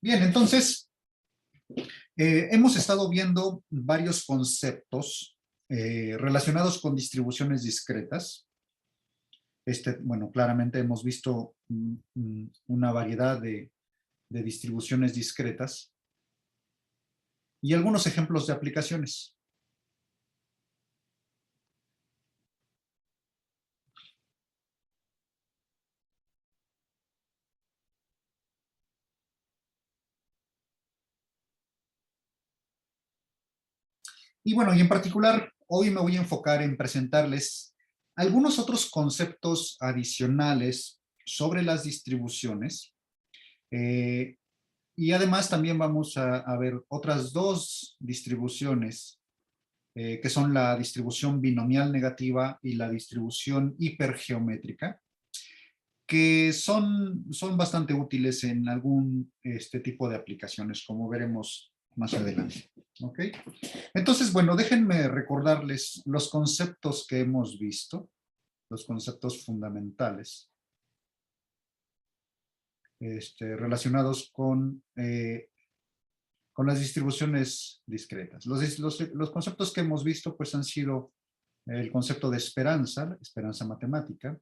Bien, entonces, hemos estado viendo varios conceptos relacionados con distribuciones discretas. Bueno, claramente hemos visto una variedad de distribuciones discretas y algunos ejemplos de aplicaciones. Y bueno, y en particular, hoy me voy a enfocar en presentarles algunos otros conceptos adicionales sobre las distribuciones. Y además también vamos a ver otras dos distribuciones, que son la distribución binomial negativa y la distribución hipergeométrica, que son bastante útiles en algún tipo de aplicaciones, como veremos más adelante. ¿Ok? Entonces, bueno, déjenme recordarles los conceptos que hemos visto, los conceptos fundamentales relacionados con las distribuciones discretas. Los conceptos que hemos visto pues han sido el concepto de esperanza, esperanza matemática.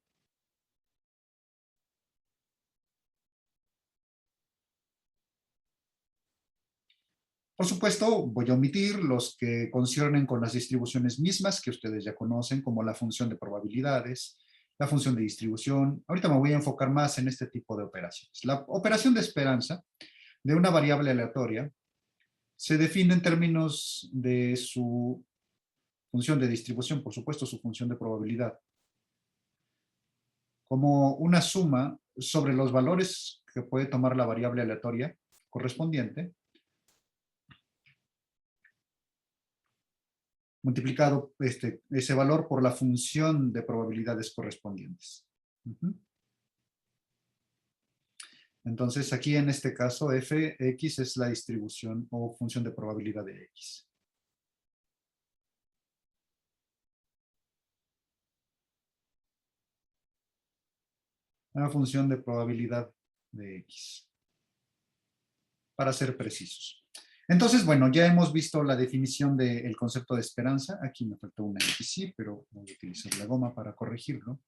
Por supuesto, voy a omitir los que conciernen con las distribuciones mismas que ustedes ya conocen, como la función de probabilidades, la función de distribución. Ahorita me voy a enfocar más en este tipo de operaciones. La operación de esperanza de una variable aleatoria se define en términos de su función de distribución, por supuesto, su función de probabilidad, como una suma sobre los valores que puede tomar la variable aleatoria correspondiente, multiplicado ese valor por la función de probabilidades correspondientes. Entonces, aquí en este caso, fx es la distribución o función de probabilidad de x. Una función de probabilidad de x, para ser precisos. Entonces, bueno, ya hemos visto la definición del concepto de esperanza. Aquí me faltó una X, sí, pero voy a utilizar la goma para corregirlo.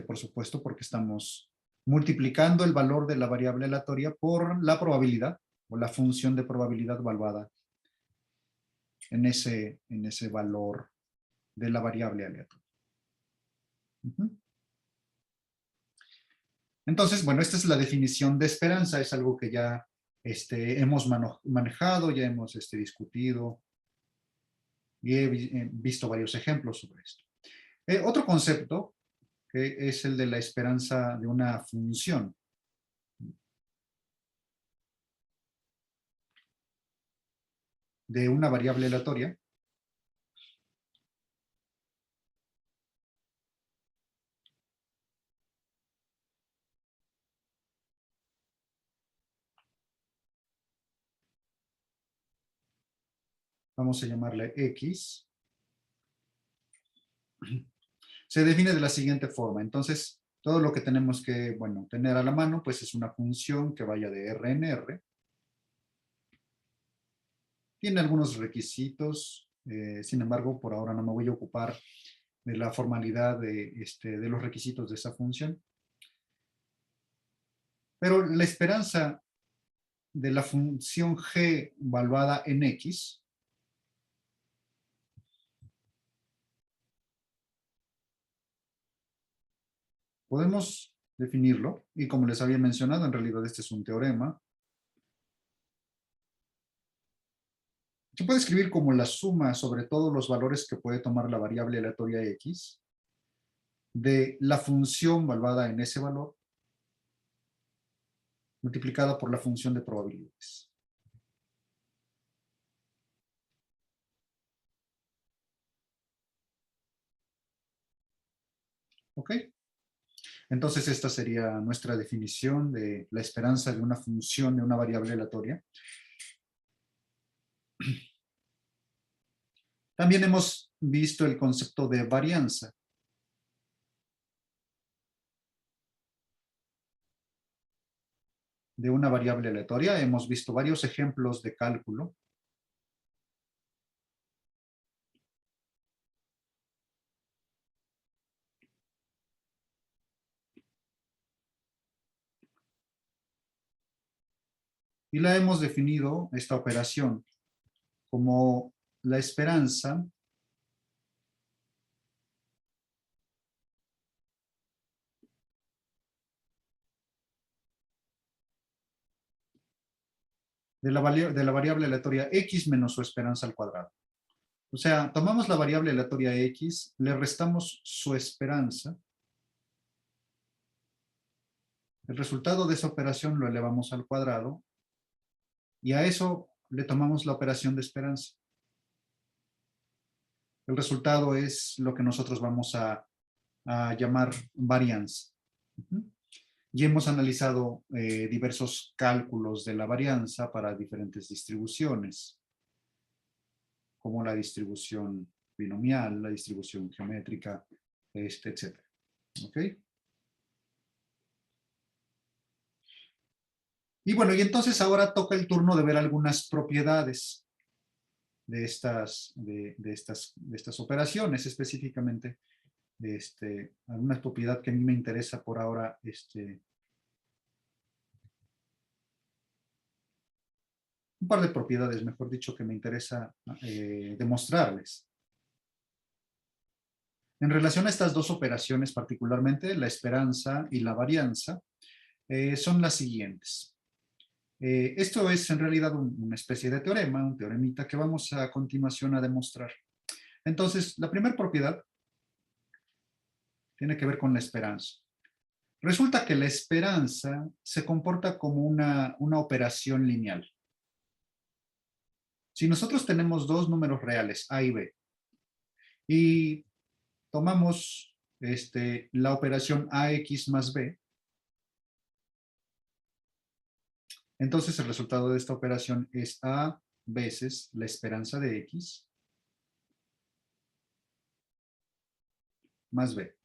Por supuesto, porque estamos multiplicando el valor de la variable aleatoria por la probabilidad o la función de probabilidad evaluada en ese valor de la variable aleatoria. Entonces, bueno, esta es la definición de esperanza. Es algo que ya hemos manejado, ya hemos discutido y he visto varios ejemplos sobre esto. Otro concepto que es el de la esperanza de una función. De una variable aleatoria. Vamos a llamarle X. Se define de la siguiente forma. Entonces, todo lo que tenemos que, bueno, tener a la mano, pues es una función que vaya de R en R. Tiene algunos requisitos, sin embargo, por ahora no me voy a ocupar de la formalidad de los requisitos de esa función. Pero la esperanza de la función g evaluada en x podemos definirlo, y como les había mencionado, en realidad este es un teorema. Se puede escribir como la suma sobre todos los valores que puede tomar la variable aleatoria x de la función evaluada en ese valor multiplicada por la función de probabilidades. ¿Ok? Entonces esta sería nuestra definición de la esperanza de una función de una variable aleatoria. También hemos visto el concepto de varianza. de una variable aleatoria. Hemos visto varios ejemplos de cálculo. Y la hemos definido, esta operación, como la esperanza de la variable aleatoria x menos su esperanza al cuadrado. O sea, tomamos la variable aleatoria x, le restamos su esperanza. El resultado de esa operación lo elevamos al cuadrado y a eso le tomamos la operación de esperanza. El resultado es lo que nosotros vamos a llamar varianza. Y hemos analizado diversos cálculos de la varianza para diferentes distribuciones, como la distribución binomial, la distribución geométrica, etc. ¿Ok? Y bueno, y entonces ahora toca el turno de ver algunas propiedades de estas operaciones, específicamente alguna propiedad que a mí me interesa por ahora, un par de propiedades, mejor dicho, que me interesa demostrarles. En relación a estas dos operaciones particularmente, la esperanza y la varianza, son las siguientes. Esto es en realidad una especie de teorema, un teoremita que vamos a continuación a demostrar. Entonces, la primera propiedad tiene que ver con la esperanza. Resulta que la esperanza se comporta como una operación lineal. Si nosotros tenemos dos números reales, A y B, y tomamos la operación AX más B, entonces el resultado de esta operación es A veces la esperanza de X más B.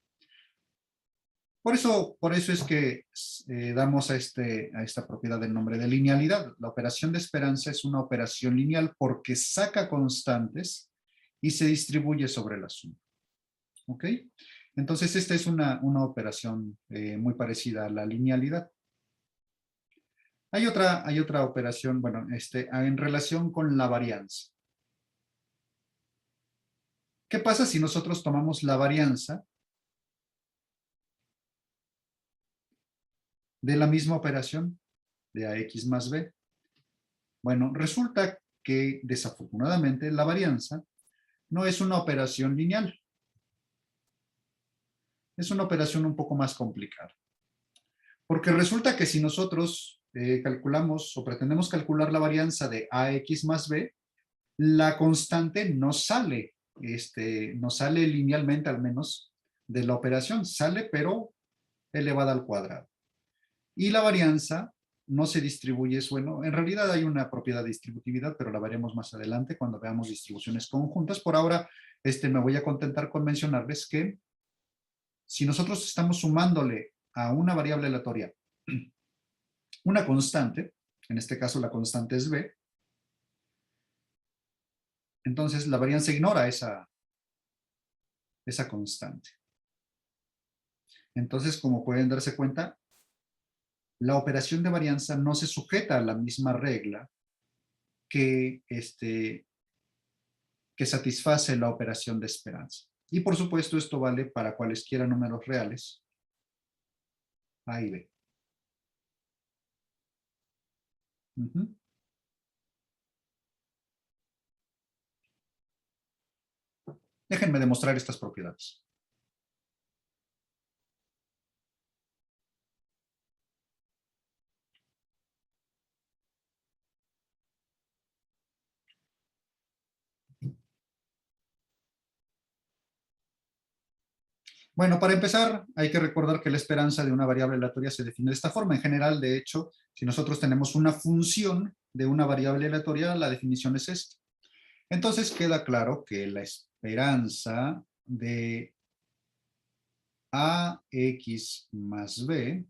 Por eso es que damos a esta propiedad el nombre de linealidad. La operación de esperanza es una operación lineal porque saca constantes y se distribuye sobre la suma. ¿Ok? Entonces, esta es una operación muy parecida a la linealidad. Hay otra operación, bueno, en relación con la varianza. ¿Qué pasa si nosotros tomamos la varianza de la misma operación de AX más B? Bueno, resulta que desafortunadamente la varianza no es una operación lineal. Es una operación un poco más complicada. Porque resulta que si nosotros calculamos o pretendemos calcular la varianza de AX más B, la constante no sale linealmente al menos de la operación, sale pero elevada al cuadrado. Y la varianza no se distribuye, bueno, en realidad hay una propiedad de distributividad, pero la veremos más adelante cuando veamos distribuciones conjuntas. Por ahora, me voy a contentar con mencionarles que si nosotros estamos sumándole a una variable aleatoria una constante, en este caso la constante es B, entonces la varianza ignora esa constante. Entonces, como pueden darse cuenta, la operación de varianza no se sujeta a la misma regla que, que satisface la operación de esperanza. Y por supuesto, esto vale para cualesquiera números reales, A y B. Déjenme demostrar estas propiedades. Bueno, para empezar, hay que recordar que la esperanza de una variable aleatoria se define de esta forma. En general, de hecho, si nosotros tenemos una función de una variable aleatoria, la definición es esta. Entonces, queda claro que la esperanza de AX más B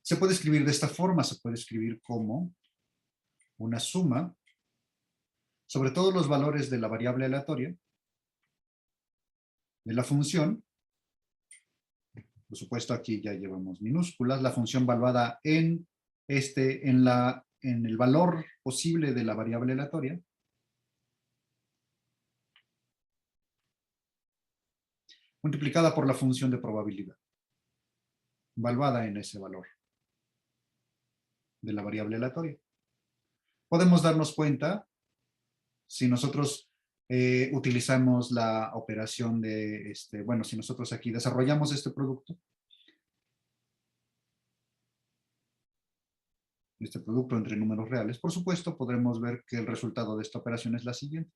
Se puede escribir de esta forma, se puede escribir como una suma sobre todos los valores de la variable aleatoria de la función. Por supuesto, aquí ya llevamos minúsculas. La función valuada en el valor posible de la variable aleatoria. Multiplicada por la función de probabilidad. Valuada en ese valor de la variable aleatoria. Podemos darnos cuenta, si nosotros utilizamos la operación de, bueno, si nosotros aquí desarrollamos este producto entre números reales, por supuesto, podremos ver que el resultado de esta operación es la siguiente.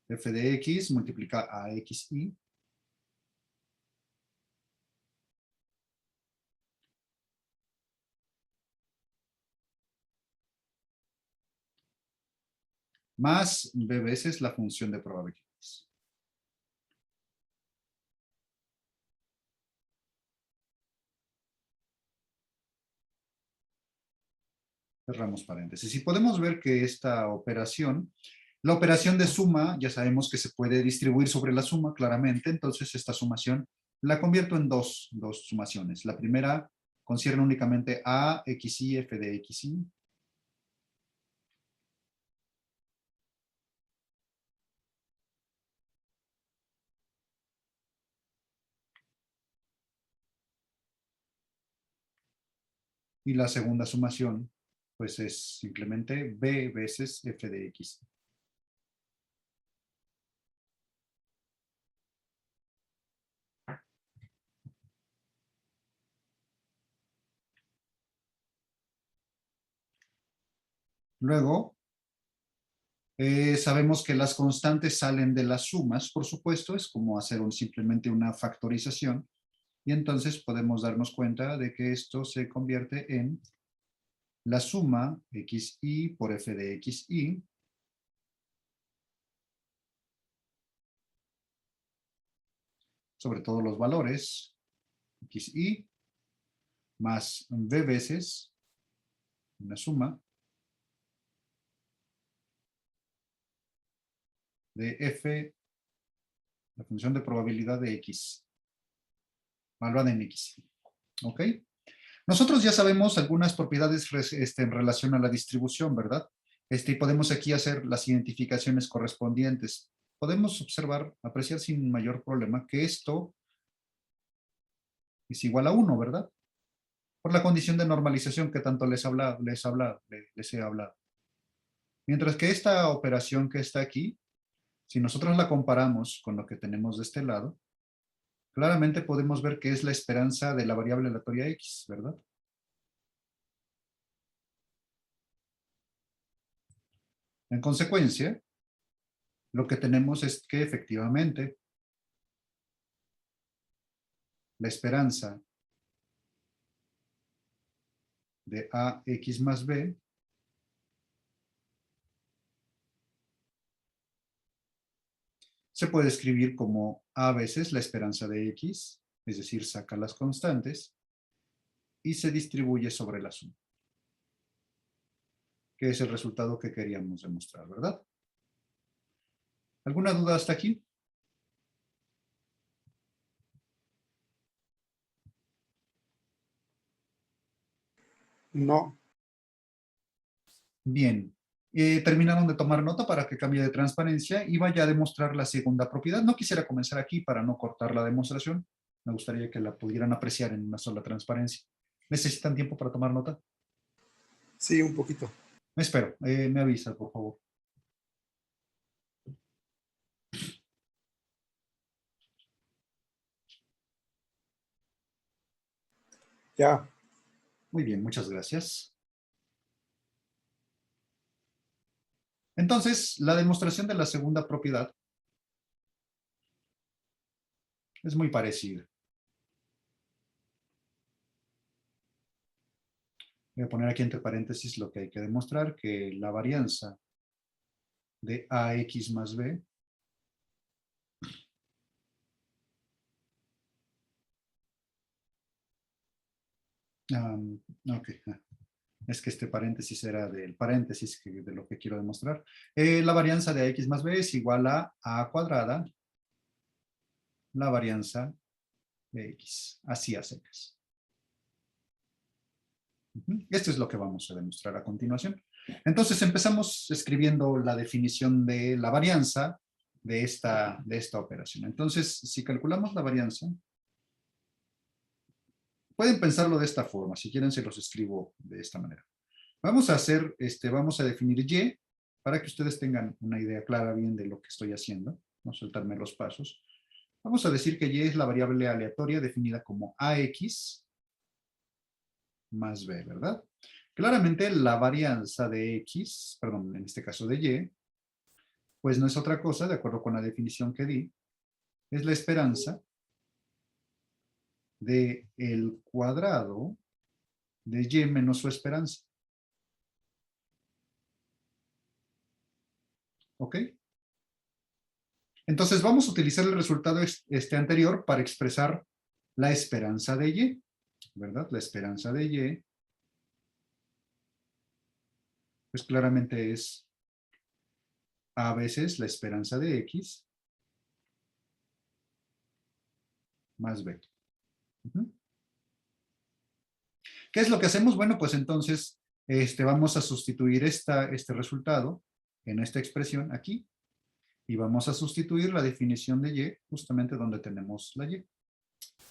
F de X multiplica a XY más B veces la función de probabilidades. Cerramos paréntesis. Y podemos ver que esta operación, la operación de suma, ya sabemos que se puede distribuir sobre la suma claramente, entonces esta sumación la convierto en dos sumaciones. La primera concierne únicamente a XY, F de XY. Y la segunda sumación, pues es simplemente B veces F de X. Luego, sabemos que las constantes salen de las sumas, por supuesto, es como hacer simplemente una factorización. Y entonces podemos darnos cuenta de que esto se convierte en la suma XY por F de XY sobre todos los valores XY más B veces una suma de F, la función de probabilidad de X, valuada en X. ¿Ok? Nosotros ya sabemos algunas propiedades en relación a la distribución, ¿verdad? Y podemos aquí hacer las identificaciones correspondientes. Podemos observar, apreciar sin mayor problema que esto es igual a 1, ¿verdad? Por la condición de normalización que tanto les he hablado. Mientras que esta operación que está aquí, si nosotros la comparamos con lo que tenemos de este lado, claramente podemos ver que es la esperanza de la variable aleatoria X, ¿verdad? En consecuencia, lo que tenemos es que efectivamente la esperanza de AX más B se puede escribir como A veces la esperanza de X, es decir, saca las constantes y se distribuye sobre la suma, que es el resultado que queríamos demostrar, ¿verdad? ¿Alguna duda hasta aquí? No. Bien. Terminaron de tomar nota para que cambie de transparencia y vaya a demostrar la segunda propiedad. No quisiera comenzar aquí para no cortar la demostración. Me gustaría que la pudieran apreciar en una sola transparencia. ¿Necesitan tiempo para tomar nota? Sí, un poquito. Me espero. Me avisa, por favor. Ya. Muy bien, muchas gracias. Entonces, la demostración de la segunda propiedad es muy parecida. Voy a poner aquí entre paréntesis lo que hay que demostrar, que la varianza de AX más B Ok. Es que este paréntesis era del paréntesis de lo que quiero demostrar. La varianza de x más b es igual a cuadrada, la varianza de x, así a secas. Esto es lo que vamos a demostrar a continuación. Entonces empezamos escribiendo la definición de la varianza de esta operación. Entonces, si calculamos la varianza, pueden pensarlo de esta forma. Si quieren, se los escribo de esta manera. Vamos a hacer, vamos a definir y para que ustedes tengan una idea clara bien de lo que estoy haciendo. No soltarme los pasos. Vamos a decir que y es la variable aleatoria definida como ax más b, ¿verdad? Claramente la varianza de x, perdón, en este caso de y, pues no es otra cosa, de acuerdo con la definición que di, es la esperanza de el cuadrado de y menos su esperanza. ¿Ok? Entonces vamos a utilizar el resultado anterior para expresar la esperanza de y, ¿verdad? La esperanza de y, pues claramente es a veces la esperanza de x más b. ¿Qué es lo que hacemos? Bueno, pues entonces vamos a sustituir este resultado en esta expresión aquí y vamos a sustituir la definición de y justamente donde tenemos la y,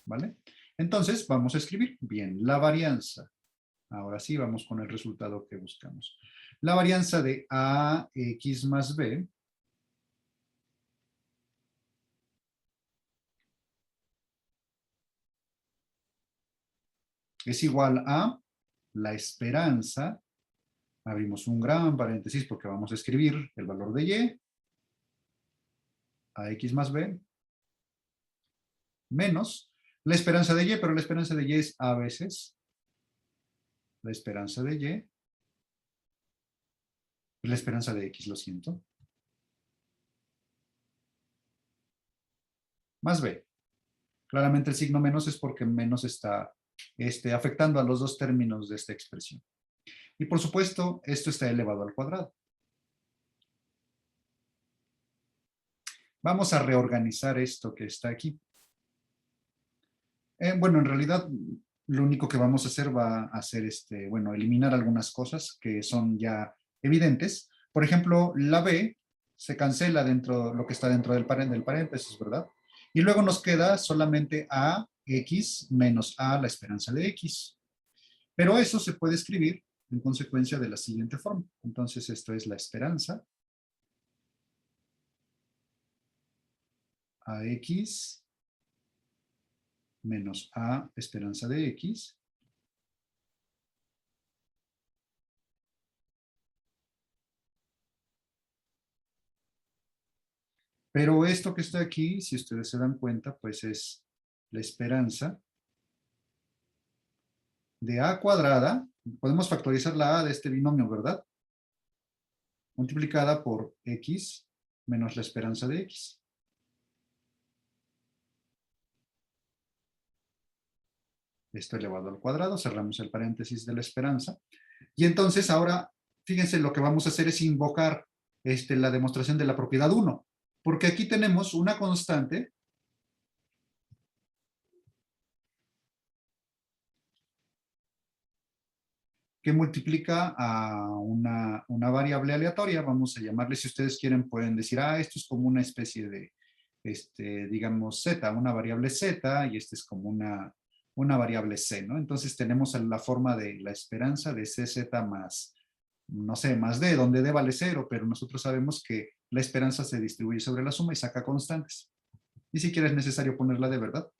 ¿vale? Entonces vamos a escribir, bien, la varianza. Ahora sí, vamos con el resultado que buscamos. La varianza de ax más b es igual a la esperanza, abrimos un gran paréntesis porque vamos a escribir el valor de y, ax más b, menos la esperanza de y, pero la esperanza de y es a veces la esperanza de y la esperanza de x, lo siento, más b. Claramente el signo menos es porque menos está afectando a los dos términos de esta expresión. Y por supuesto, esto está elevado al cuadrado. Vamos a reorganizar esto que está aquí. Bueno, en realidad, lo único que vamos a hacer va a ser, bueno, eliminar algunas cosas que son ya evidentes. Por ejemplo, la b se cancela dentro, lo que está dentro del paréntesis, ¿verdad? Y luego nos queda solamente a x menos a la esperanza de x. Pero eso se puede escribir en consecuencia de la siguiente forma. Entonces, esto es la esperanza a x menos a esperanza de x pero esto que está aquí, si ustedes se dan cuenta, pues es la esperanza de a cuadrada, podemos factorizar la a de este binomio, ¿verdad? Multiplicada por x menos la esperanza de x. Esto elevado al cuadrado, cerramos el paréntesis de la esperanza. Y entonces ahora, fíjense, lo que vamos a hacer es invocar la demostración de la propiedad 1, porque aquí tenemos una constante que multiplica a una variable aleatoria, vamos a llamarle, si ustedes quieren, pueden decir, esto es como una especie de, digamos, z, una variable z, y este es como una variable c, ¿no? Entonces tenemos la forma de la esperanza de cz más, no sé, más d, donde d vale 0, pero nosotros sabemos que la esperanza se distribuye sobre la suma y saca constantes. Ni siquiera es necesario ponerla de verdad.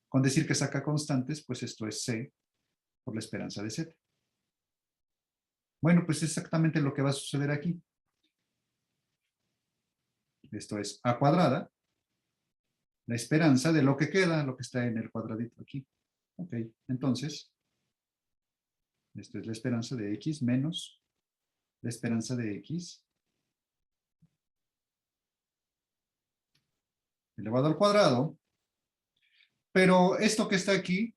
Con decir que saca constantes, pues esto es c por la esperanza de z. Bueno, pues es exactamente lo que va a suceder aquí. Esto es a cuadrada, la esperanza de lo que queda, lo que está en el cuadradito aquí. Ok, entonces, esto es la esperanza de x menos la esperanza de x elevado al cuadrado. Pero esto que está aquí,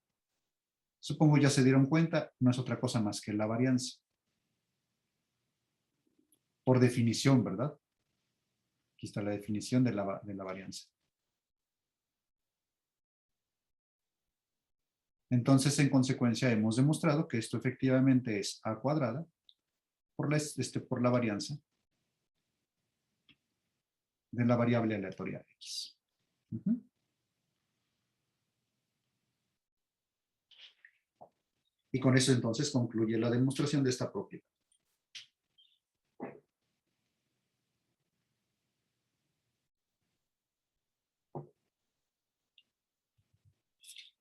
Supongo ya se dieron cuenta, no es otra cosa más que la varianza. Por definición, ¿verdad? Aquí está la definición de la varianza. Entonces, en consecuencia, hemos demostrado que esto efectivamente es a cuadrada por la varianza de la variable aleatoria x. Uh-huh. Y con eso entonces concluye la demostración de esta propiedad.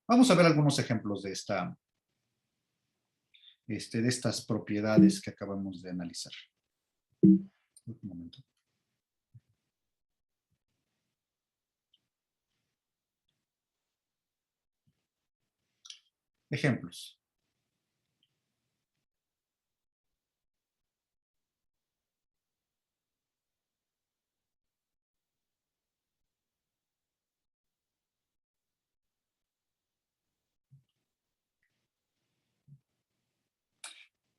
Vamos a ver algunos ejemplos de estas propiedades que acabamos de analizar. Un momento. Ejemplos.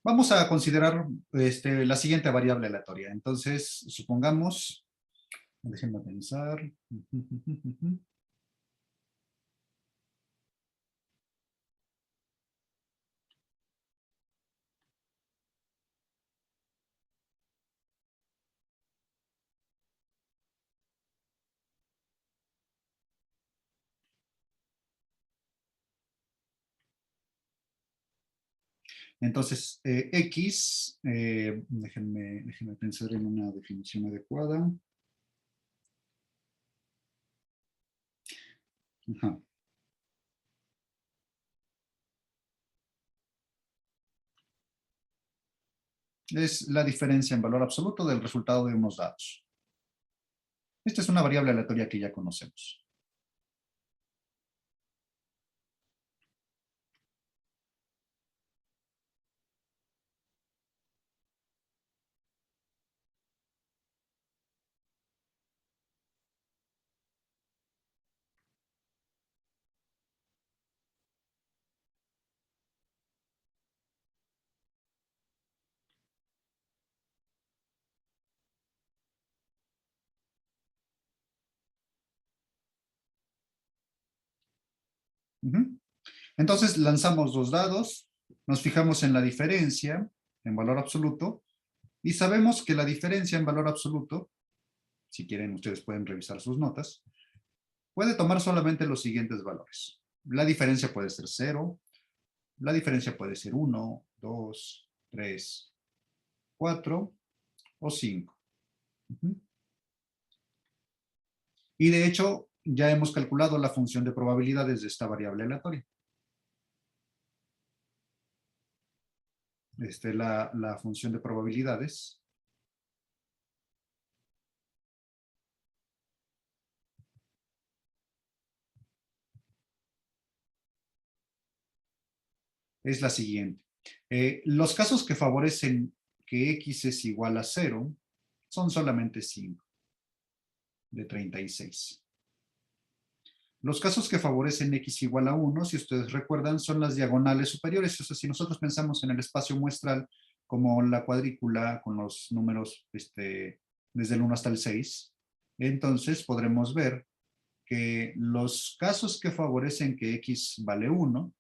Vamos a considerar la siguiente variable aleatoria. Entonces, supongamos, déjenme pensar. Entonces, X, déjenme pensar en una definición adecuada. Ajá. Es la diferencia en valor absoluto del resultado de unos datos. Esta es una variable aleatoria que ya conocemos. Uh-huh. Entonces, lanzamos dos dados, nos fijamos en la diferencia en valor absoluto y sabemos que la diferencia en valor absoluto, si quieren ustedes pueden revisar sus notas, puede tomar solamente los siguientes valores. La diferencia puede ser 0, la diferencia puede ser 1, 2, 3, 4 o 5. Y de hecho, ya hemos calculado la función de probabilidades de esta variable aleatoria. La función de probabilidades es la siguiente. Los casos que favorecen que x es igual a 0 son solamente 5 de 36. Los casos que favorecen x igual a 1, si ustedes recuerdan, son las diagonales superiores. O sea, si nosotros pensamos en el espacio muestral como la cuadrícula con los números desde el 1 hasta el 6, entonces podremos ver que los casos que favorecen que x vale 1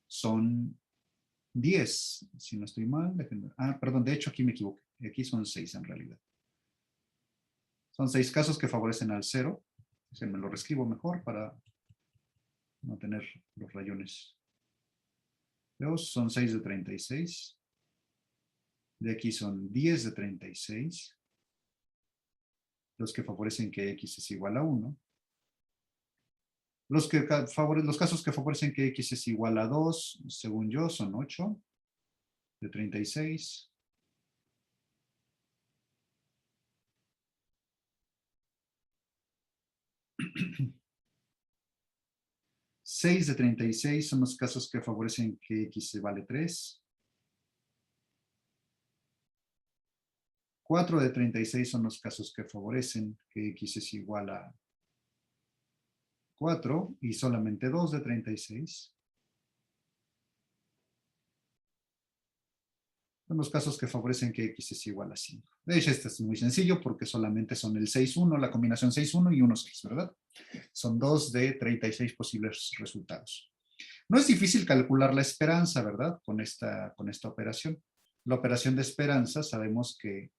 son 10, si no estoy mal. Perdón, de hecho aquí me equivoqué. Aquí son 6 en realidad. Son 6 casos que favorecen al 0. Me lo reescribo mejor para no tener los rayones. Son 6 de 36. De aquí son 10 de 36. Los que favorecen que x es igual a 1. Los casos que favorecen que x es igual a 2, según yo, son 8 de 36. 6 de 36 son los casos que favorecen que x se vale 3. 4 de 36 son los casos que favorecen que x es igual a 4 y solamente 2 de 36. Son los casos que favorecen que x es igual a 5. De hecho, este es muy sencillo porque solamente son el 6, 1, la combinación 6, 1 y 1, 6, ¿verdad? Son 2 de 36 posibles resultados. No es difícil calcular la esperanza, ¿verdad? Con esta operación. La operación de esperanza, sabemos que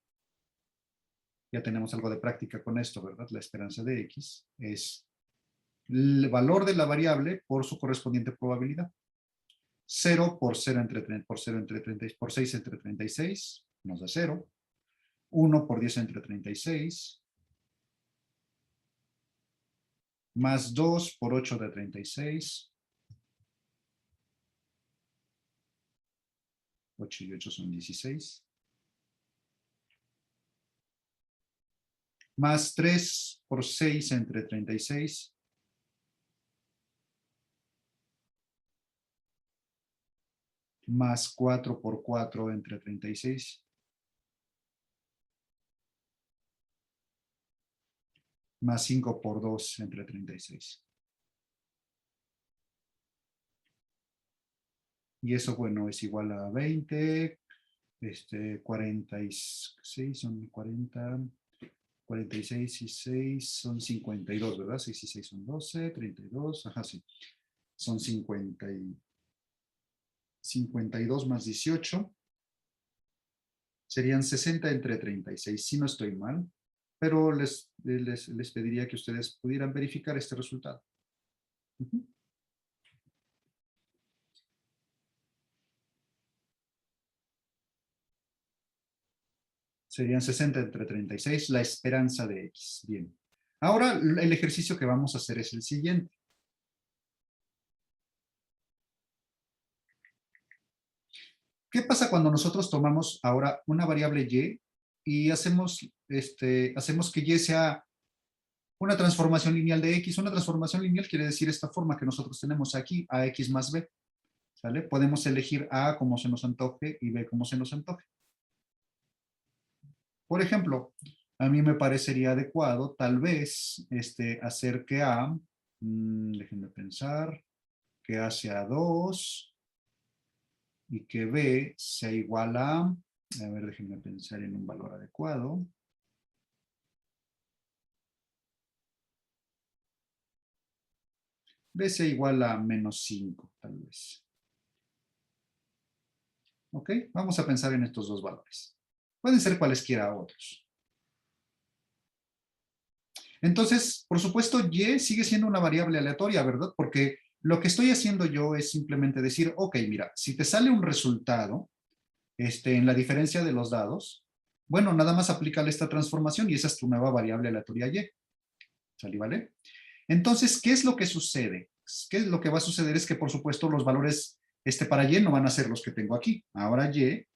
ya tenemos algo de práctica con esto, ¿verdad? La esperanza de x es el valor de la variable por su correspondiente probabilidad. 0 por 0 entre 30, por 6 entre 36 nos da 0. 1 por 10 entre 36. Más 2 por 8 de 36. 8 y 8 son 16. Más 3 por 6 entre 36. Más 4 por 4 entre 36. Más 5 por 2 entre 36. Y eso, bueno, es igual a 20, 46 son 40, 46 y 6 son 52, ¿verdad? 6 y 6 son 12, 32, ajá, sí. Son 52 más 18. Serían 60 entre 36, si no estoy mal. Pero les pediría que ustedes pudieran verificar este resultado. Serían 60 entre 36, la esperanza de x. Bien. Ahora el ejercicio que vamos a hacer es el siguiente. ¿Qué pasa cuando nosotros tomamos ahora una variable y hacemos que y sea una transformación lineal de x? Una transformación lineal quiere decir esta forma que nosotros tenemos aquí, ax más b. ¿Sale? Podemos elegir a como se nos antoje y b como se nos antoje. Por ejemplo, a mí me parecería adecuado tal vez hacer que a, déjenme pensar, que a sea 2 y que b sea igual a ver, déjenme pensar en un valor adecuado. B sea igual a menos 5, tal vez. ¿Ok? Vamos a pensar en estos dos valores. Pueden ser cualesquiera otros. Entonces, por supuesto, y sigue siendo una variable aleatoria, ¿verdad? Porque lo que estoy haciendo yo es simplemente decir, ok, mira, si te sale un resultado en la diferencia de los dados, bueno, nada más aplícale esta transformación y esa es tu nueva variable aleatoria y. ¿Sale, vale? Entonces, ¿qué es lo que sucede? ¿Qué es lo que va a suceder? Es que, por supuesto, los valores para y no van a ser los que tengo aquí. Ahora y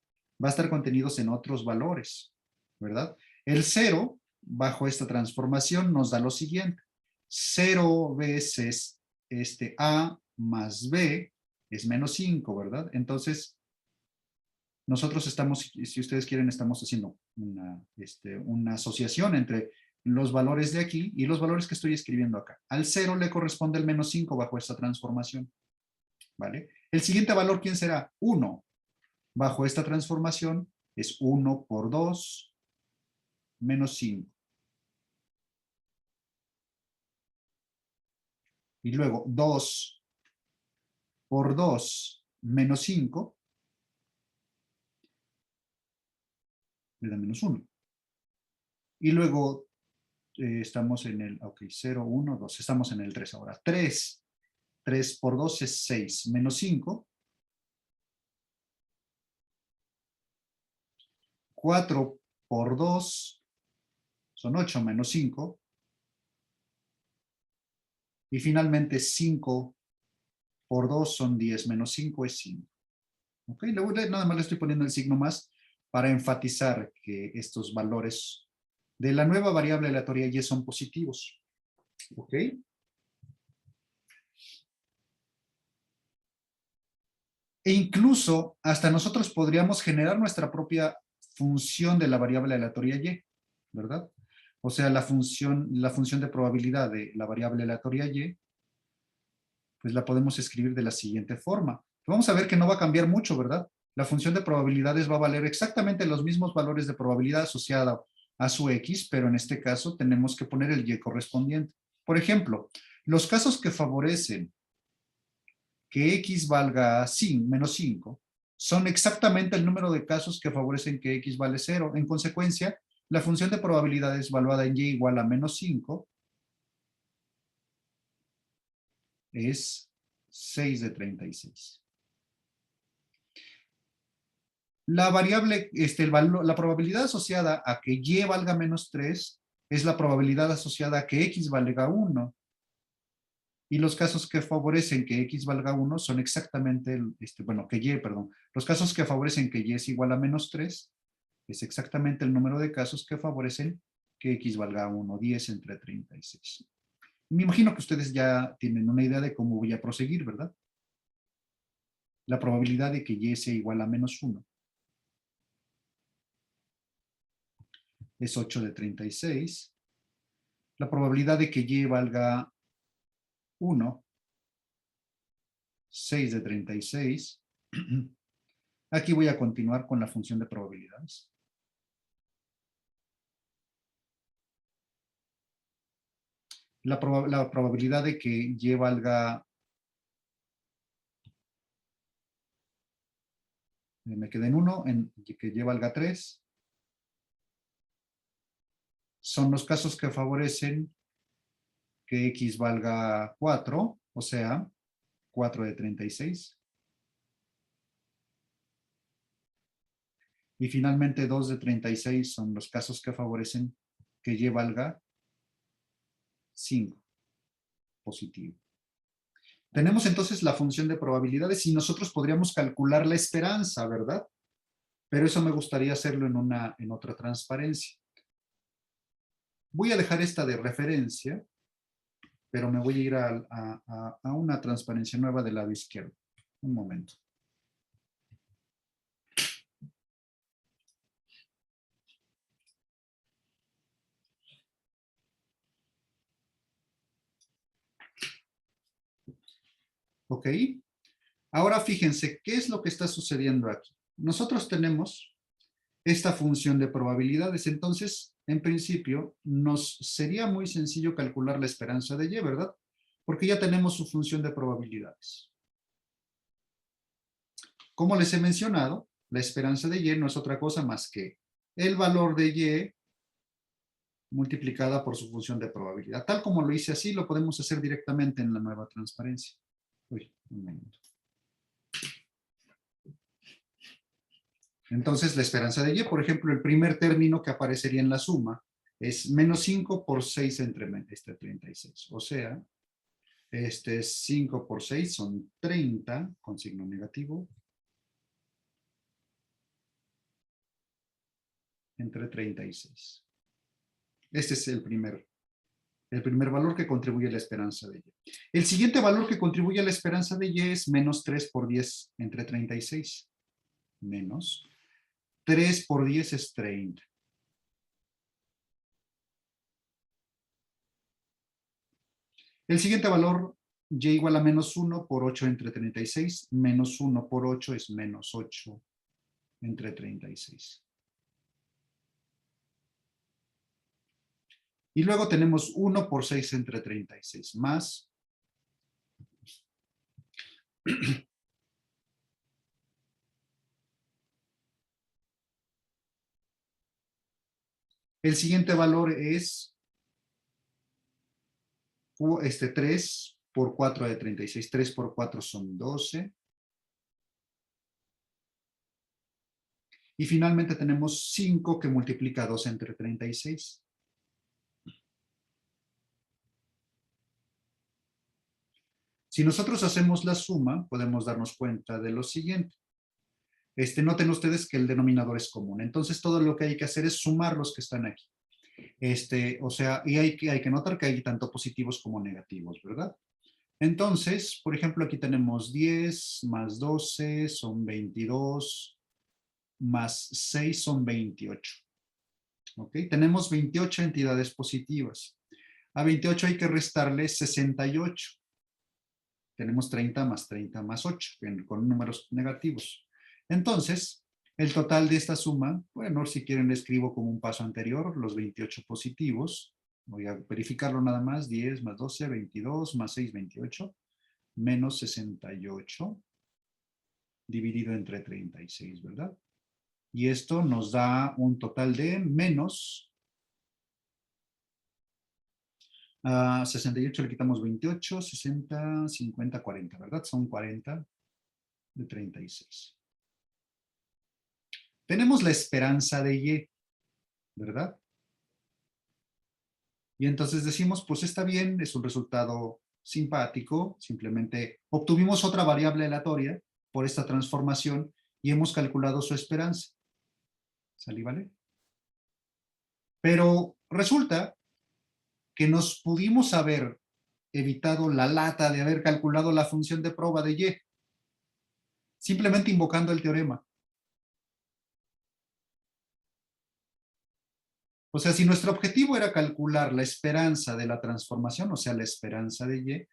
va a estar contenidos en otros valores, ¿verdad? El 0, bajo esta transformación, nos da lo siguiente. 0 veces a más b es menos 5, ¿verdad? Entonces, nosotros estamos, si ustedes quieren, estamos haciendo una asociación entre los valores de aquí y los valores que estoy escribiendo acá. Al 0 le corresponde el menos 5 bajo esta transformación. ¿Vale? El siguiente valor, ¿quién será? 1. Bajo esta transformación es 1 por 2 menos 5. Y luego 2 por 2 menos 5 me da menos 1. Y luego estamos en el, ok, 0, 1, 2. Estamos en el 3 ahora. 3 por 2 es 6, menos 5. 4 por 2 son 8, menos 5. Y finalmente 5 por 2 son 10, menos 5 es 5. ¿Ok? Luego nada más le estoy poniendo el signo más para enfatizar que estos valores de la nueva variable aleatoria y son positivos. ¿Ok? E incluso hasta nosotros podríamos generar nuestra propia función de la variable aleatoria y, ¿verdad? O sea, la función de probabilidad de la variable aleatoria y, pues la podemos escribir de la siguiente forma. Vamos a ver que no va a cambiar mucho, ¿verdad? la función de probabilidades va a valer exactamente los mismos valores de probabilidad asociada a su X, pero en este caso tenemos que poner el Y correspondiente. Por ejemplo, los casos que favorecen que X valga menos 5 son exactamente el número de casos que favorecen que X vale 0. En consecuencia, la función de probabilidades valuada en Y igual a menos 5 es 6 de 36. La variable, la probabilidad asociada a que Y valga menos 3 es la probabilidad asociada a que X valga 1. Y los casos que favorecen que X valga 1 son exactamente, que Y, perdón. Los casos que favorecen que Y es igual a menos 3 es exactamente el número de casos que favorecen que X valga 1, 10 entre 36. Me imagino que ustedes ya tienen una idea de cómo voy a proseguir, ¿verdad? La probabilidad de que Y sea igual a menos 1 es 8 de 36. La probabilidad de que Y valga 1, 6 de 36. Aquí voy a continuar con la función de probabilidades. La probabilidad de que Y valga, me quedé en 1, que Y valga 3, son los casos que favorecen que X valga 4, o sea, 4 de 36. Y finalmente 2 de 36 son los casos que favorecen que Y valga 5, positivo. Tenemos entonces la función de probabilidades y nosotros podríamos calcular la esperanza, ¿verdad? Pero eso me gustaría hacerlo en otra transparencia. Voy a dejar esta de referencia, pero me voy a ir a una transparencia nueva del lado izquierdo. Un momento. ¿Ok? Ahora fíjense, ¿qué es lo que está sucediendo aquí? Nosotros tenemos esta función de probabilidades, entonces, en principio, nos sería muy sencillo calcular la esperanza de Y, ¿verdad? Porque ya tenemos su función de probabilidades. Como les he mencionado, la esperanza de Y no es otra cosa más que el valor de Y multiplicada por su función de probabilidad. Tal como lo hice así, lo podemos hacer directamente en la nueva transparencia. Uy, un momento. Entonces, la esperanza de Y, por ejemplo, el primer término que aparecería en la suma es menos 5 por 6 entre 36. O sea, 5 por 6 son 30 con signo negativo entre 36. Este es el primer valor que contribuye a la esperanza de Y. El siguiente valor que contribuye a la esperanza de Y es menos 3 por 10 entre 36. Menos 3 por 10 es 30. El siguiente valor, Y igual a menos 1 por 8 entre 36. Menos 1 por 8 es menos 8 entre 36. Y luego tenemos 1 por 6 entre 36, más el siguiente valor es 3 por 4 de 36. 3 por 4 son 12. Y finalmente tenemos 5 que multiplica 2 entre 36. Si nosotros hacemos la suma, podemos darnos cuenta de lo siguiente. Noten ustedes que el denominador es común. Entonces, todo lo que hay que hacer es sumar los que están aquí. O sea, y hay que notar que hay tanto positivos como negativos, ¿verdad? Entonces, por ejemplo, aquí tenemos 10 más 12 son 22, más 6 son 28. ¿Ok? Tenemos 28 entidades positivas. A 28 hay que restarle 68. Tenemos 30 más 8, con números negativos. Entonces, el total de esta suma, bueno, si quieren le escribo como un paso anterior, los 28 positivos. Voy a verificarlo nada más, 10 más 12, 22, más 6, 28, menos 68, dividido entre 36, ¿verdad? Y esto nos da un total de menos 68, le quitamos 28, 60, 50, 40, ¿verdad? Son 40 de 36. Tenemos la esperanza de Y, ¿verdad? Y entonces decimos, pues está bien, es un resultado simpático, simplemente obtuvimos otra variable aleatoria por esta transformación y hemos calculado su esperanza. ¿Sale, vale? Pero resulta que nos pudimos haber evitado la lata de haber calculado la función de prueba de Y, simplemente invocando el teorema. O sea, si nuestro objetivo era calcular la esperanza de la transformación, o sea, la esperanza de Y,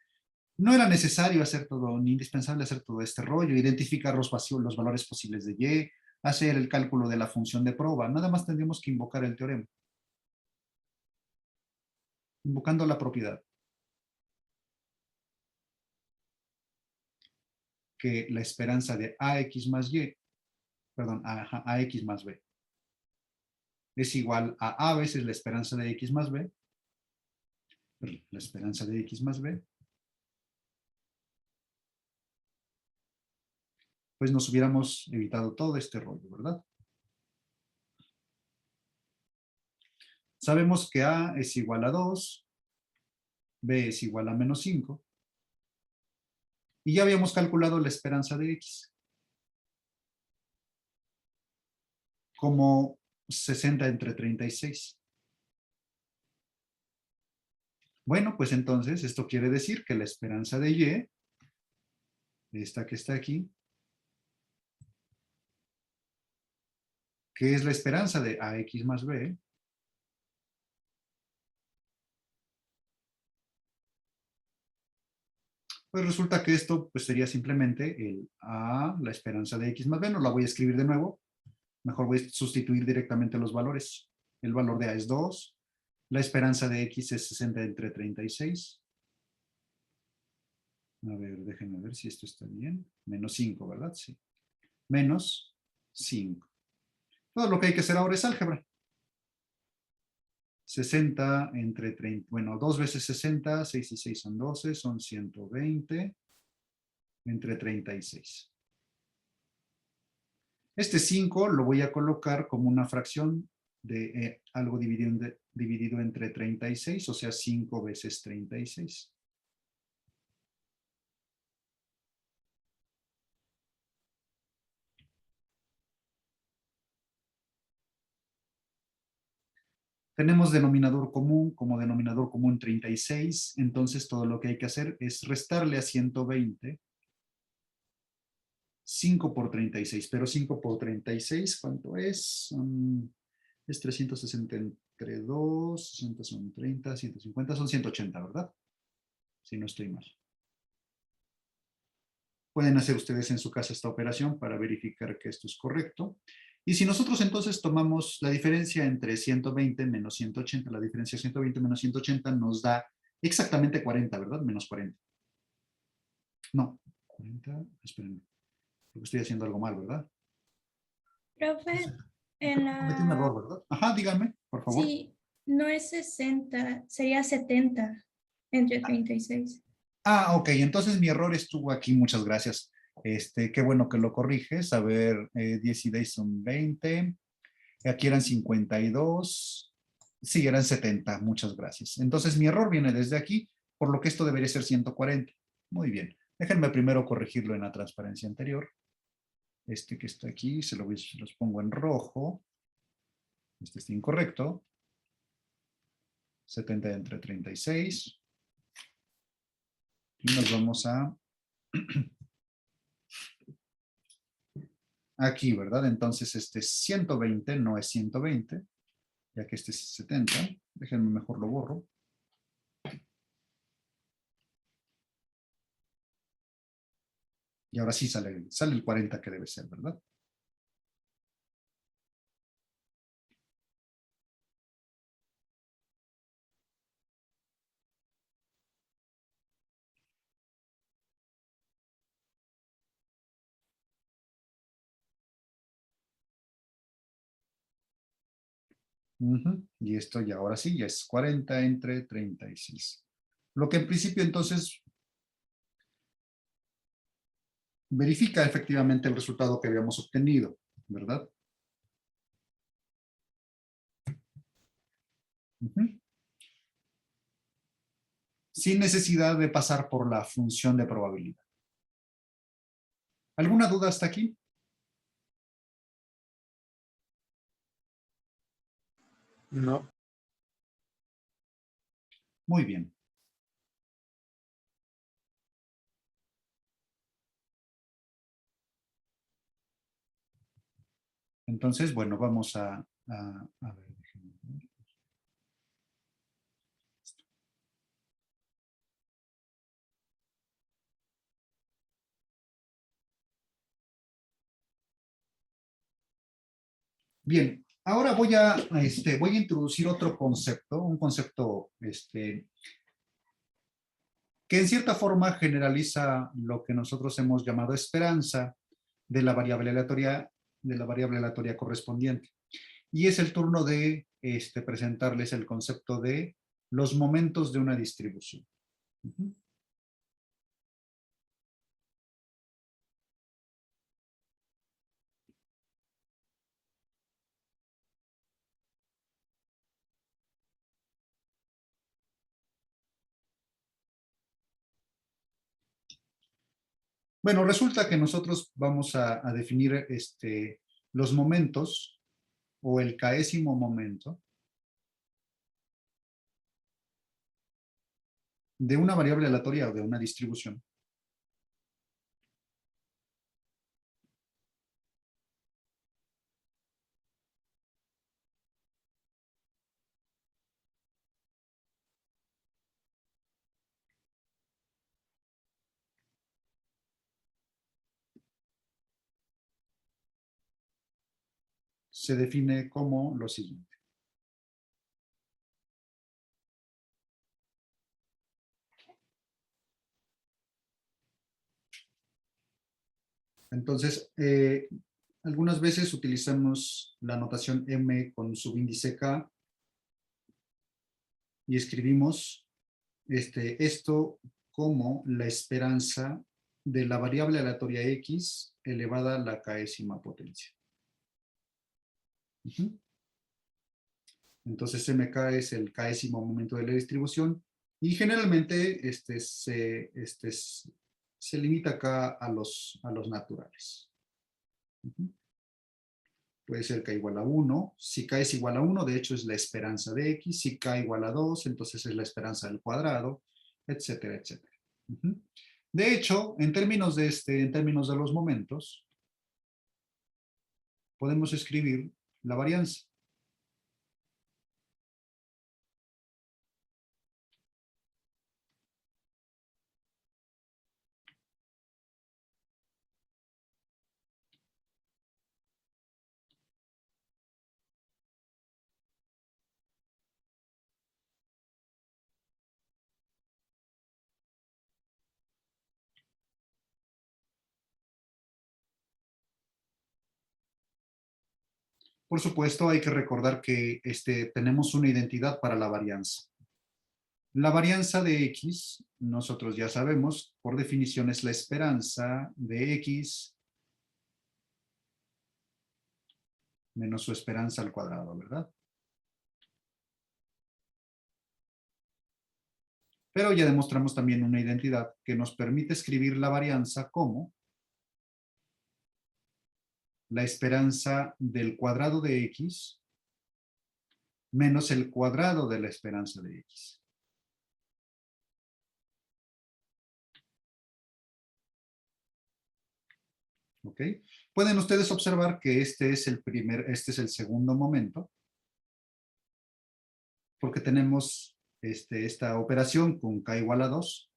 no era necesario hacer todo, ni indispensable hacer todo este rollo, identificar los valores posibles de Y, hacer el cálculo de la función de prueba. Nada más tendríamos que invocar el teorema. Invocando la propiedad. Que la esperanza de AX más Y, perdón, AX más B, es igual a veces la esperanza de X más B, la esperanza de X más B, pues nos hubiéramos evitado todo este rollo, ¿verdad? Sabemos que A es igual a 2, B es igual a menos 5, y ya habíamos calculado la esperanza de X como 60 entre 36. Bueno, pues entonces esto quiere decir que la esperanza de Y, esta que está aquí, que es la esperanza de AX más B, pues resulta que esto pues sería simplemente el A, la esperanza de X más B, no la voy a escribir de nuevo, mejor voy a sustituir directamente los valores. El valor de A es 2, la esperanza de X es 60 entre 36. A ver, déjenme ver si esto está bien. Menos 5, ¿verdad? Sí. Menos 5. Todo lo que hay que hacer ahora es álgebra. 60 entre 30, bueno, 2 veces 60, 6 y 6 son 12, son 120 entre 36. Este 5 lo voy a colocar como una fracción de algo dividido entre 36, o sea, 5 veces 36. Tenemos denominador común, como denominador común 36, entonces todo lo que hay que hacer es restarle a 120 5 por 36, pero 5 por 36, ¿cuánto es? Es 360 entre 2, 60 son 30, 150, son 180, ¿verdad? Si no estoy mal. Pueden hacer ustedes en su casa esta operación para verificar que esto es correcto. Y si nosotros entonces tomamos la diferencia entre 120 menos 180, la diferencia de 120 menos 180 nos da exactamente 40, ¿verdad? Menos 40. No, 40, espérenme, porque estoy haciendo algo mal, ¿verdad? Profe, Creo en que cometí un error, la... ¿verdad? Ajá, díganme, por favor. Sí, no es 60, sería 70 entre 36. Ok, entonces mi error estuvo aquí, muchas gracias. Qué bueno que lo corriges. A ver, 10 y 10 son 20. Aquí eran 52. Sí, eran 70, muchas gracias. Entonces mi error viene desde aquí, por lo que esto debería ser 140. Muy bien. Déjenme primero corregirlo en la transparencia anterior. Este que está aquí, se los pongo en rojo. Este está incorrecto. 70 entre 36. Y nos vamos a aquí, ¿verdad? Entonces este 120 no es 120, ya que este es 70. Déjenme mejor lo borro. Y ahora sí sale el 40 que debe ser, ¿verdad? Ujú. Y esto ya ahora sí, ya es 40 entre 36. Lo que en principio entonces verifica efectivamente el resultado que habíamos obtenido, ¿verdad? Ujú. Sin necesidad de pasar por la función de probabilidad. ¿Alguna duda hasta aquí? No. Muy bien. Entonces, bueno, vamos a ver. Déjenme ver. Bien, ahora voy a introducir otro concepto, un concepto que en cierta forma generaliza lo que nosotros hemos llamado esperanza de la variable aleatoria correspondiente. Y es el turno de presentarles el concepto de los momentos de una distribución. Ujú. Bueno, resulta que nosotros vamos a definir los momentos o el késimo momento de una variable aleatoria o de una distribución. Se define como lo siguiente. Entonces, algunas veces utilizamos la notación M con subíndice K y escribimos esto como la esperanza de la variable aleatoria X elevada a la késima potencia. Ujú. Entonces MK es el késimo momento de la distribución y generalmente se limita acá a los naturales. Ujú. Puede ser k igual a 1. Si k es igual a 1, de hecho es la esperanza de x. Si k igual a 2, entonces es la esperanza del cuadrado, etcétera, etcétera. Ujú. De hecho, en términos de los momentos, podemos escribir la varianza. Por supuesto, hay que recordar que tenemos una identidad para la varianza. La varianza de x, nosotros ya sabemos, por definición es la esperanza de x menos su esperanza al cuadrado, ¿verdad? Pero ya demostramos también una identidad que nos permite escribir la varianza como la esperanza del cuadrado de x menos el cuadrado de la esperanza de x. ¿Ok? Pueden ustedes observar que este es el segundo momento, porque tenemos esta operación con k igual a 2.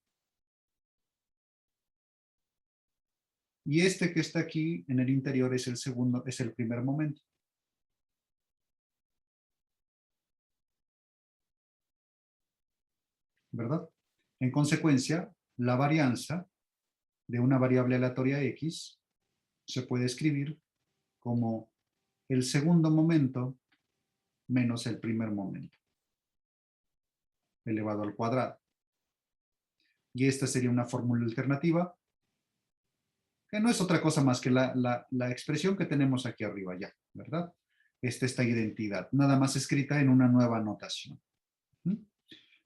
Y este que está aquí en el interior es el primer momento. ¿Verdad? En consecuencia, la varianza de una variable aleatoria x se puede escribir como el segundo momento menos el primer momento elevado al cuadrado. Y esta sería una fórmula alternativa, que no es otra cosa más que la expresión que tenemos aquí arriba ya, ¿verdad? Esta identidad, nada más escrita en una nueva notación.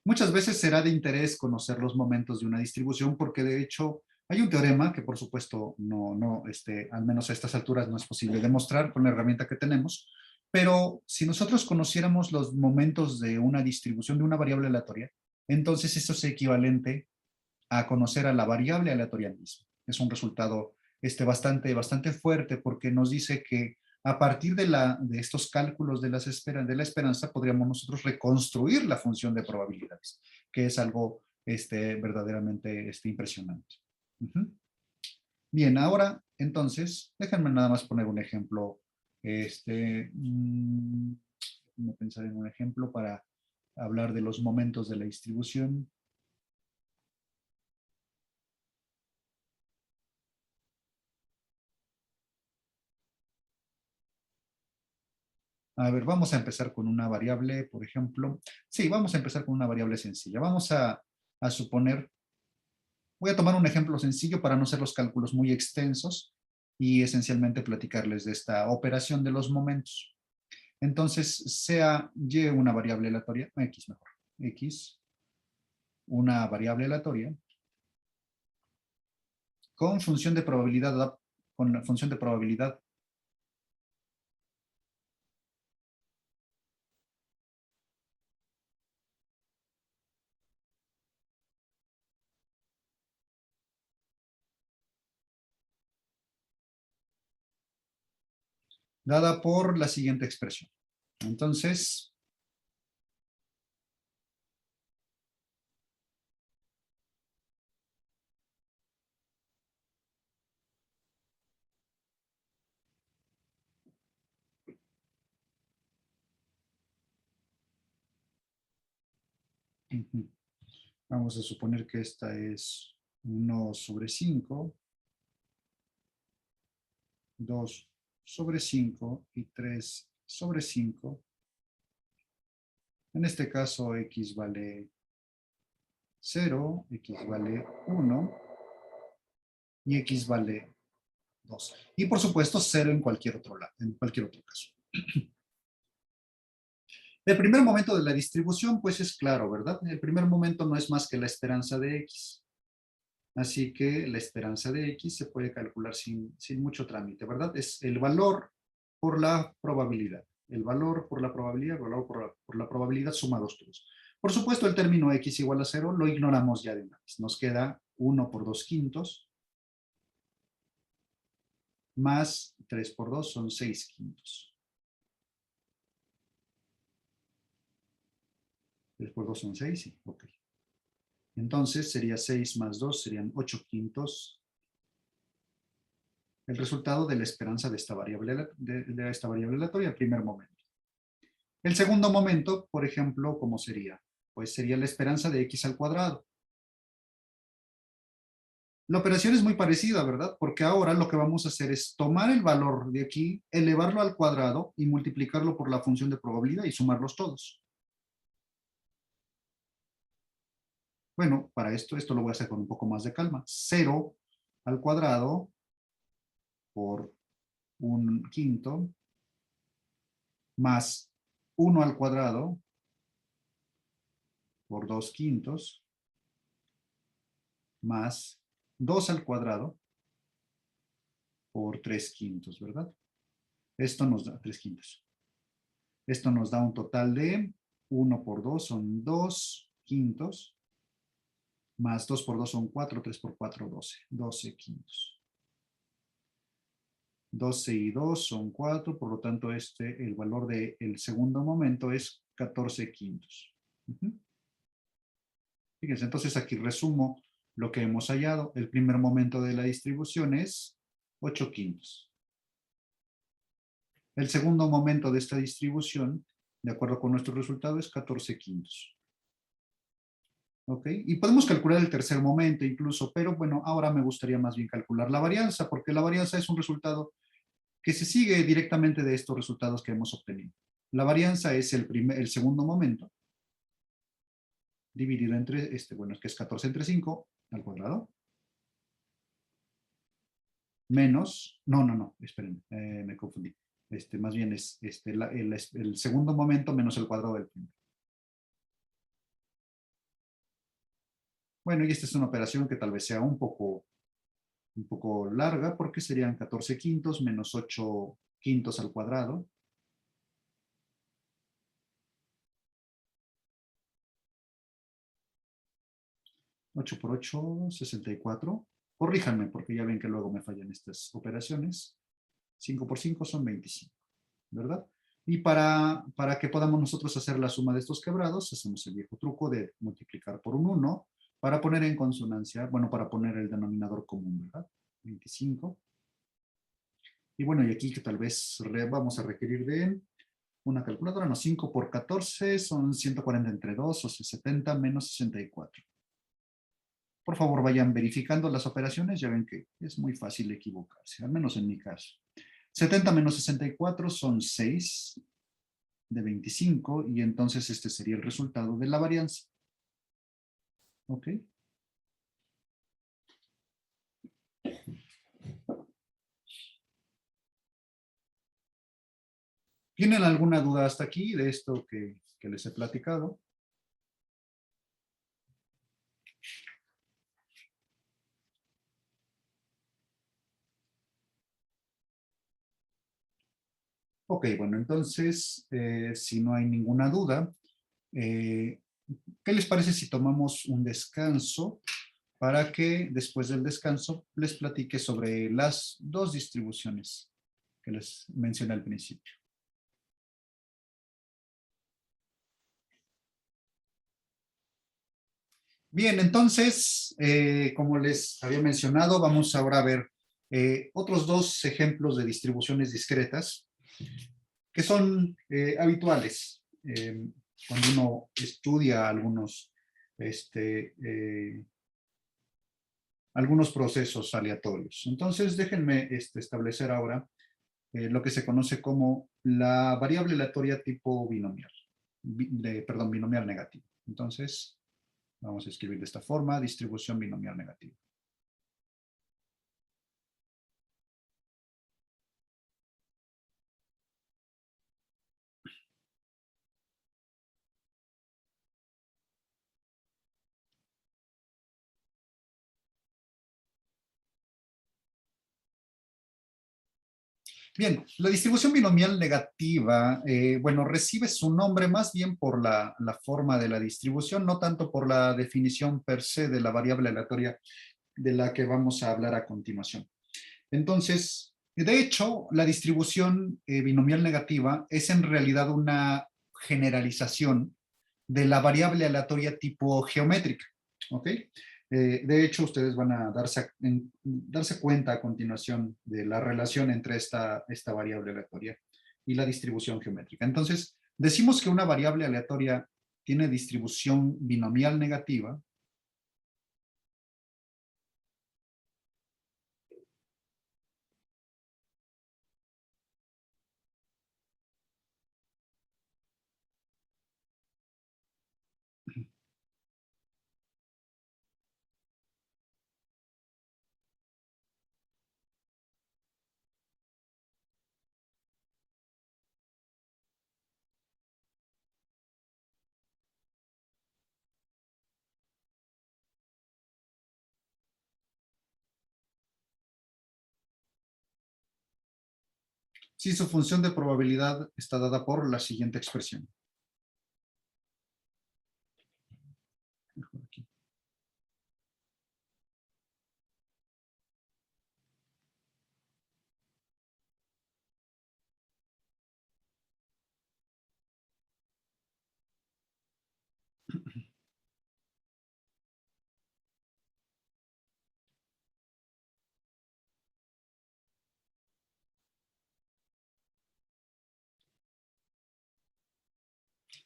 Muchas veces será de interés conocer los momentos de una distribución porque de hecho hay un teorema que por supuesto al menos a estas alturas no es posible demostrar con la herramienta que tenemos, pero si nosotros conociéramos los momentos de una distribución de una variable aleatoria, entonces eso es equivalente a conocer a la variable aleatoria misma. Es un resultado bastante fuerte porque nos dice que a partir de estos cálculos de la esperanza podríamos nosotros reconstruir la función de probabilidades, que es algo verdaderamente impresionante. Bien, ahora entonces, déjenme nada más poner un ejemplo. Déjenme pensar en un ejemplo para hablar de los momentos de la distribución. A ver, vamos a empezar con una variable, por ejemplo. Sí, vamos a empezar con una variable sencilla. Vamos a suponer, voy a tomar un ejemplo sencillo para no hacer los cálculos muy extensos y esencialmente platicarles de esta operación de los momentos. Entonces, sea y una variable aleatoria, x mejor, x, una variable aleatoria, con función de probabilidad, con la función de probabilidad dada por la siguiente expresión. Entonces, vamos a suponer que esta es 1 sobre 5, 2 sobre 5 y 3 sobre 5. En este caso, x vale 0, x vale 1 y x vale 2. Y por supuesto, 0 en cualquier otro caso. El primer momento de la distribución, pues es claro, ¿verdad? El primer momento no es más que la esperanza de x. Así que la esperanza de x se puede calcular sin mucho trámite, ¿verdad? Es el valor por la probabilidad. El valor por la probabilidad, el valor por la probabilidad sumados todos. Por supuesto, el término x igual a 0 lo ignoramos ya de una vez. Nos queda 1 por 2 quintos más 3 por 2 son 6 quintos. 3 por 2 son 6, sí, ok. Entonces sería 6 más 2, serían 8 quintos. El resultado de la esperanza de esta variable aleatoria, el primer momento. El segundo momento, por ejemplo, ¿cómo sería? Pues sería la esperanza de x al cuadrado. La operación es muy parecida, ¿verdad? Porque ahora lo que vamos a hacer es tomar el valor de aquí, elevarlo al cuadrado y multiplicarlo por la función de probabilidad y sumarlos todos. Bueno, para esto lo voy a hacer con un poco más de calma. 0 al cuadrado por 1 quinto más 1 al cuadrado por 2 quintos más 2 al cuadrado por 3 quintos, ¿verdad? Esto nos da 3 quintos. Esto nos da un total de 1 por 2 son 2 quintos, más 2 por 2 son 4, 3 por 4, 12. 12 quintos. 12 y 2 son 4, por lo tanto el valor del segundo momento es 14 quintos. Fíjense, entonces aquí resumo lo que hemos hallado. El primer momento de la distribución es 8 quintos. El segundo momento de esta distribución, de acuerdo con nuestro resultado, es 14 quintos. ¿Ok? Y podemos calcular el tercer momento incluso, pero bueno, ahora me gustaría más bien calcular la varianza, porque la varianza es un resultado que se sigue directamente de estos resultados que hemos obtenido. La varianza es el segundo momento dividido entre, bueno, es que es 14 entre 5 al cuadrado. Menos, no, esperen, me confundí. Más bien es el segundo momento menos el cuadrado del primero. Bueno, y esta es una operación que tal vez sea un poco larga, porque serían 14 quintos menos 8 quintos al cuadrado. 8 por 8, 64. Corríjanme, porque ya ven que luego me fallan estas operaciones. 5 por 5 son 25, ¿verdad? Y para que podamos nosotros hacer la suma de estos quebrados, hacemos el viejo truco de multiplicar por un 1 para poner en consonancia, bueno, para poner el denominador común, ¿verdad? 25. Y bueno, y aquí que tal vez vamos a requerir de una calculadora, no, 5 por 14 son 140 entre 2, o sea, 70 menos 64. Por favor, vayan verificando las operaciones, ya ven que es muy fácil equivocarse, al menos en mi caso. 70 menos 64 son 6 de 25, y entonces este sería el resultado de la varianza. ¿Ok? ¿Tienen alguna duda hasta aquí de esto que les he platicado? Ok, bueno, entonces, si no hay ninguna duda, ¿qué les parece si tomamos un descanso para que después del descanso les platique sobre las dos distribuciones que les mencioné al principio? Bien, entonces, como les había mencionado, vamos ahora a ver otros dos ejemplos de distribuciones discretas que son habituales cuando uno estudia algunos procesos aleatorios. Entonces, déjenme establecer ahora lo que se conoce como la variable aleatoria tipo binomial, perdón, binomial negativo. Entonces, vamos a escribir de esta forma, distribución binomial negativa. Bien, la distribución binomial negativa, bueno, recibe su nombre más bien por la forma de la distribución, no tanto por la definición per se de la variable aleatoria de la que vamos a hablar a continuación. Entonces, de hecho, la distribución binomial negativa es en realidad una generalización de la variable aleatoria tipo geométrica, ¿ok? De hecho, ustedes van a darse cuenta a continuación de la relación entre esta variable aleatoria y la distribución geométrica. Entonces, decimos que una variable aleatoria tiene distribución binomial negativa si su función de probabilidad está dada por la siguiente expresión. Aquí.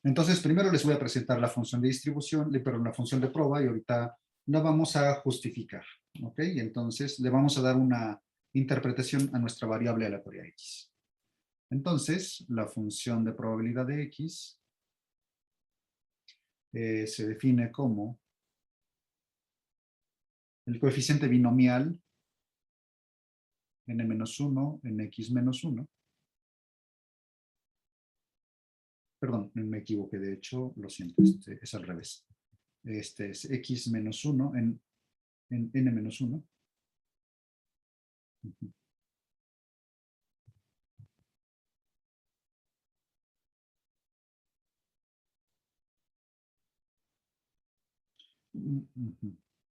Entonces, primero les voy a presentar la función de distribución, perdón, la función de prueba, y ahorita la vamos a justificar, ¿ok? Y entonces le vamos a dar una interpretación a nuestra variable aleatoria x. Entonces, la función de probabilidad de X se define como el coeficiente binomial n-1 en x-1. Perdón, me equivoqué, de hecho, lo siento, es al revés. Este es x-1 en n-1.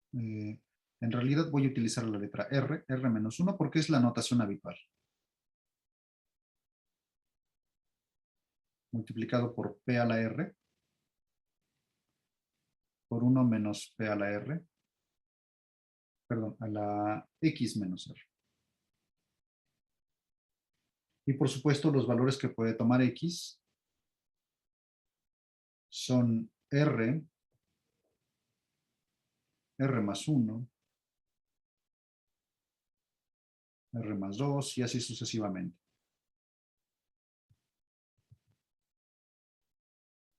En realidad voy a utilizar la letra R, R-1, porque es la notación habitual. Multiplicado por P a la R, por 1 menos P a la R, perdón, a la X menos R. Y por supuesto, los valores que puede tomar X son R, R más 1, R más 2 y así sucesivamente.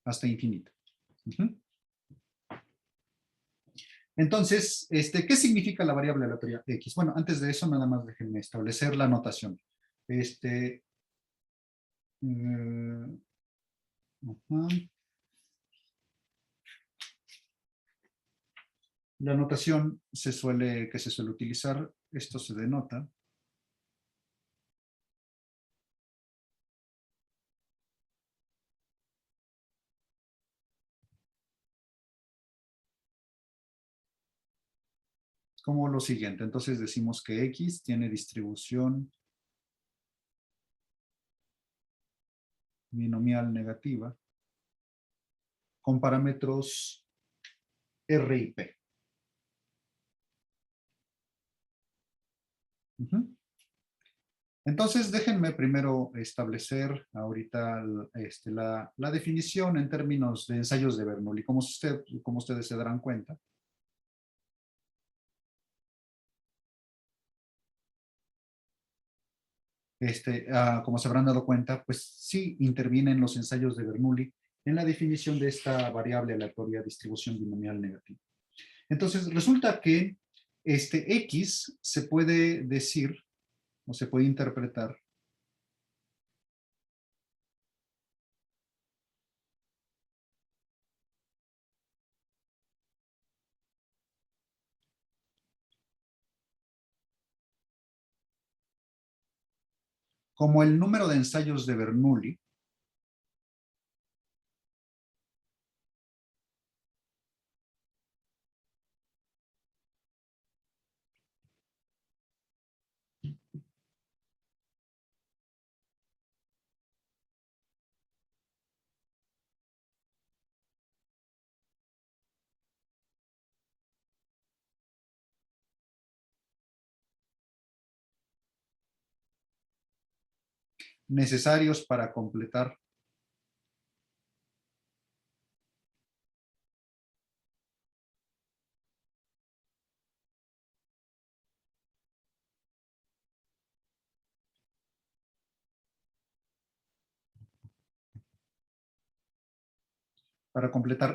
Hasta infinito. Entonces, ¿qué significa la variable aleatoria X? Bueno, antes de eso, nada más déjenme establecer la notación. La notación que se suele utilizar, esto se denota como lo siguiente. Entonces decimos que X tiene distribución binomial negativa con parámetros R y P. Entonces, déjenme primero establecer ahorita la definición en términos de ensayos de Bernoulli. Como ustedes se darán cuenta, como se habrán dado cuenta, pues sí intervienen los ensayos de Bernoulli en la definición de esta variable aleatoria distribución binomial negativa. Entonces, resulta que X se puede decir o se puede interpretar como el número de ensayos de Bernoulli necesarios para completar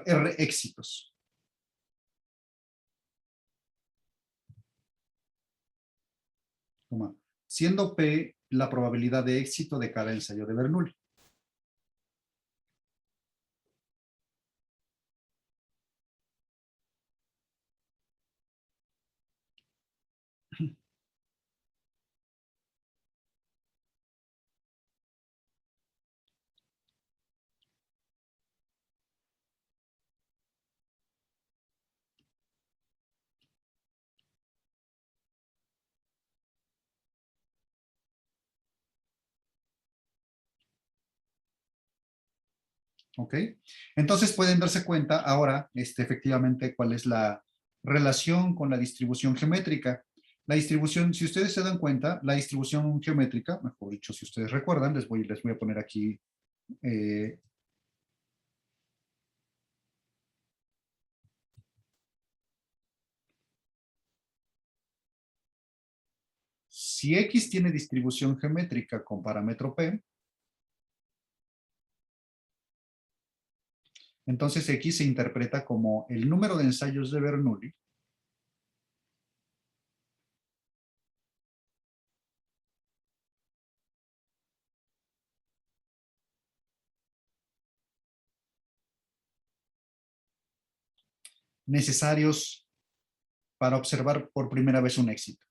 R éxitos. Siendo P la probabilidad de éxito de cada ensayo de Bernoulli. ¿Ok? Entonces pueden darse cuenta ahora, efectivamente, cuál es la relación con la distribución geométrica. La distribución, si ustedes se dan cuenta, la distribución geométrica, mejor dicho, si ustedes recuerdan, les voy a poner aquí si X tiene distribución geométrica con parámetro P, Entonces X se interpreta como el número de ensayos de Bernoulli necesarios para observar por primera vez un éxito.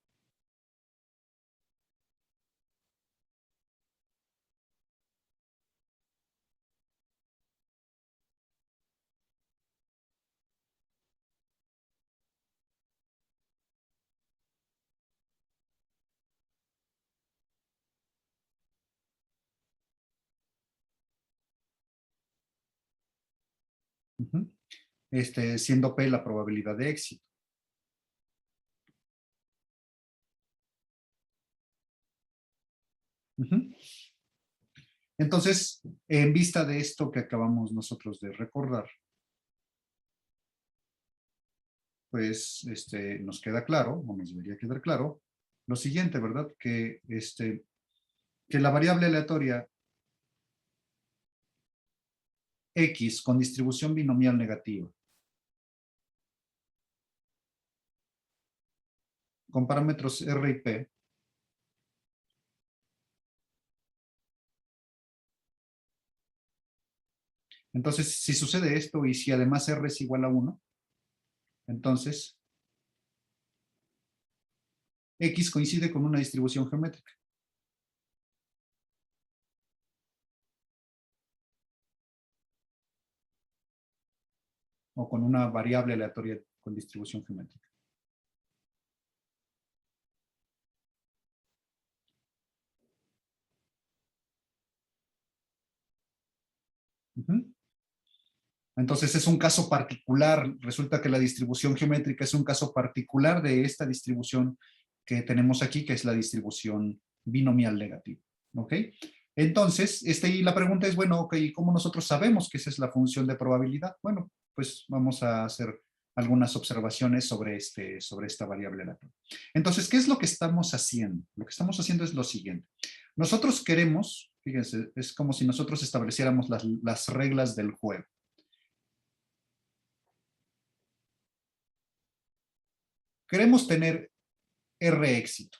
Ujú. Siendo P la probabilidad de éxito. Ujú. Entonces, en vista de esto que acabamos nosotros de recordar, pues nos queda claro, o nos debería quedar claro, lo siguiente, ¿verdad? Que la variable aleatoria X con distribución binomial negativa, con parámetros R y P, entonces, si sucede esto y si además R es igual a 1, entonces X coincide con una distribución geométrica. O con una variable aleatoria con distribución geométrica. Ujú. Entonces es un caso particular, resulta que la distribución geométrica es un caso particular de esta distribución que tenemos aquí, que es la distribución binomial negativa. ¿Ok? Entonces, y la pregunta es, bueno, ok, ¿cómo nosotros sabemos que esa es la función de probabilidad? Bueno, pues vamos a hacer algunas observaciones sobre esta variable aleatoria. Entonces, ¿qué es lo que estamos haciendo? Lo que estamos haciendo es lo siguiente. Nosotros queremos, fíjense, es como si nosotros estableciéramos las reglas del juego. Queremos tener R éxito.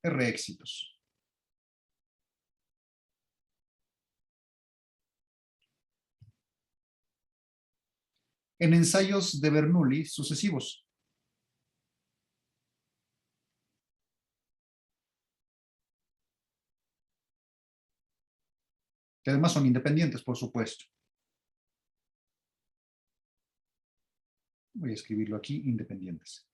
R éxitos. En ensayos de Bernoulli sucesivos. Que además son independientes, por supuesto. Voy a escribirlo aquí, independientes.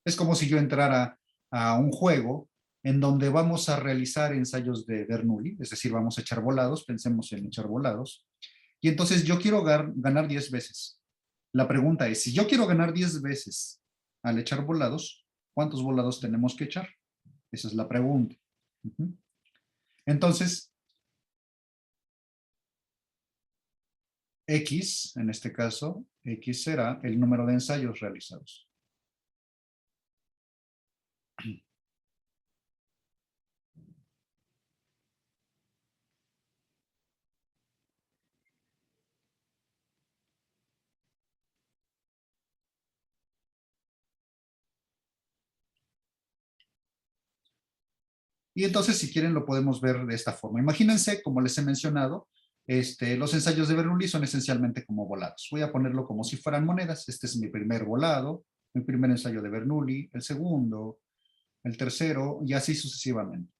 Es como si yo entrara a un juego en donde vamos a realizar ensayos de Bernoulli, es decir, vamos a echar volados, pensemos en echar volados, y entonces yo quiero ganar 10 veces. La pregunta es, si yo quiero ganar 10 veces al echar volados, ¿cuántos volados tenemos que echar? Esa es la pregunta. Entonces, X, en este caso, X será el número de ensayos realizados. Y entonces, si quieren, lo podemos ver de esta forma. Imagínense, como les he mencionado, los ensayos de Bernoulli son esencialmente como volados. Voy a ponerlo como si fueran monedas. Este es mi primer volado, mi primer ensayo de Bernoulli, el segundo, el tercero, y así sucesivamente.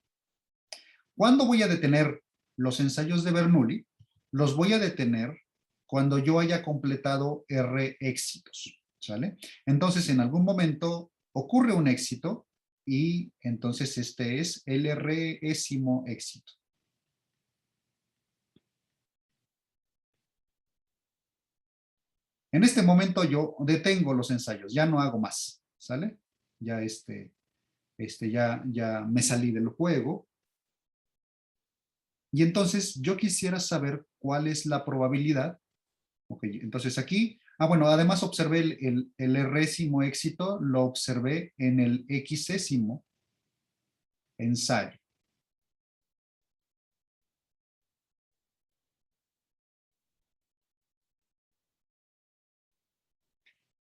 ¿Cuándo voy a detener los ensayos de Bernoulli? Los voy a detener cuando yo haya completado R éxitos, ¿sale? Entonces, en algún momento ocurre un éxito y entonces este es el R-ésimo éxito. En este momento yo detengo los ensayos, ya no hago más, ¿sale? Ya ya me salí del juego. Y entonces yo quisiera saber cuál es la probabilidad. Ok, entonces aquí, bueno, además observé el R-ésimo éxito, lo observé en el X-ésimo ensayo.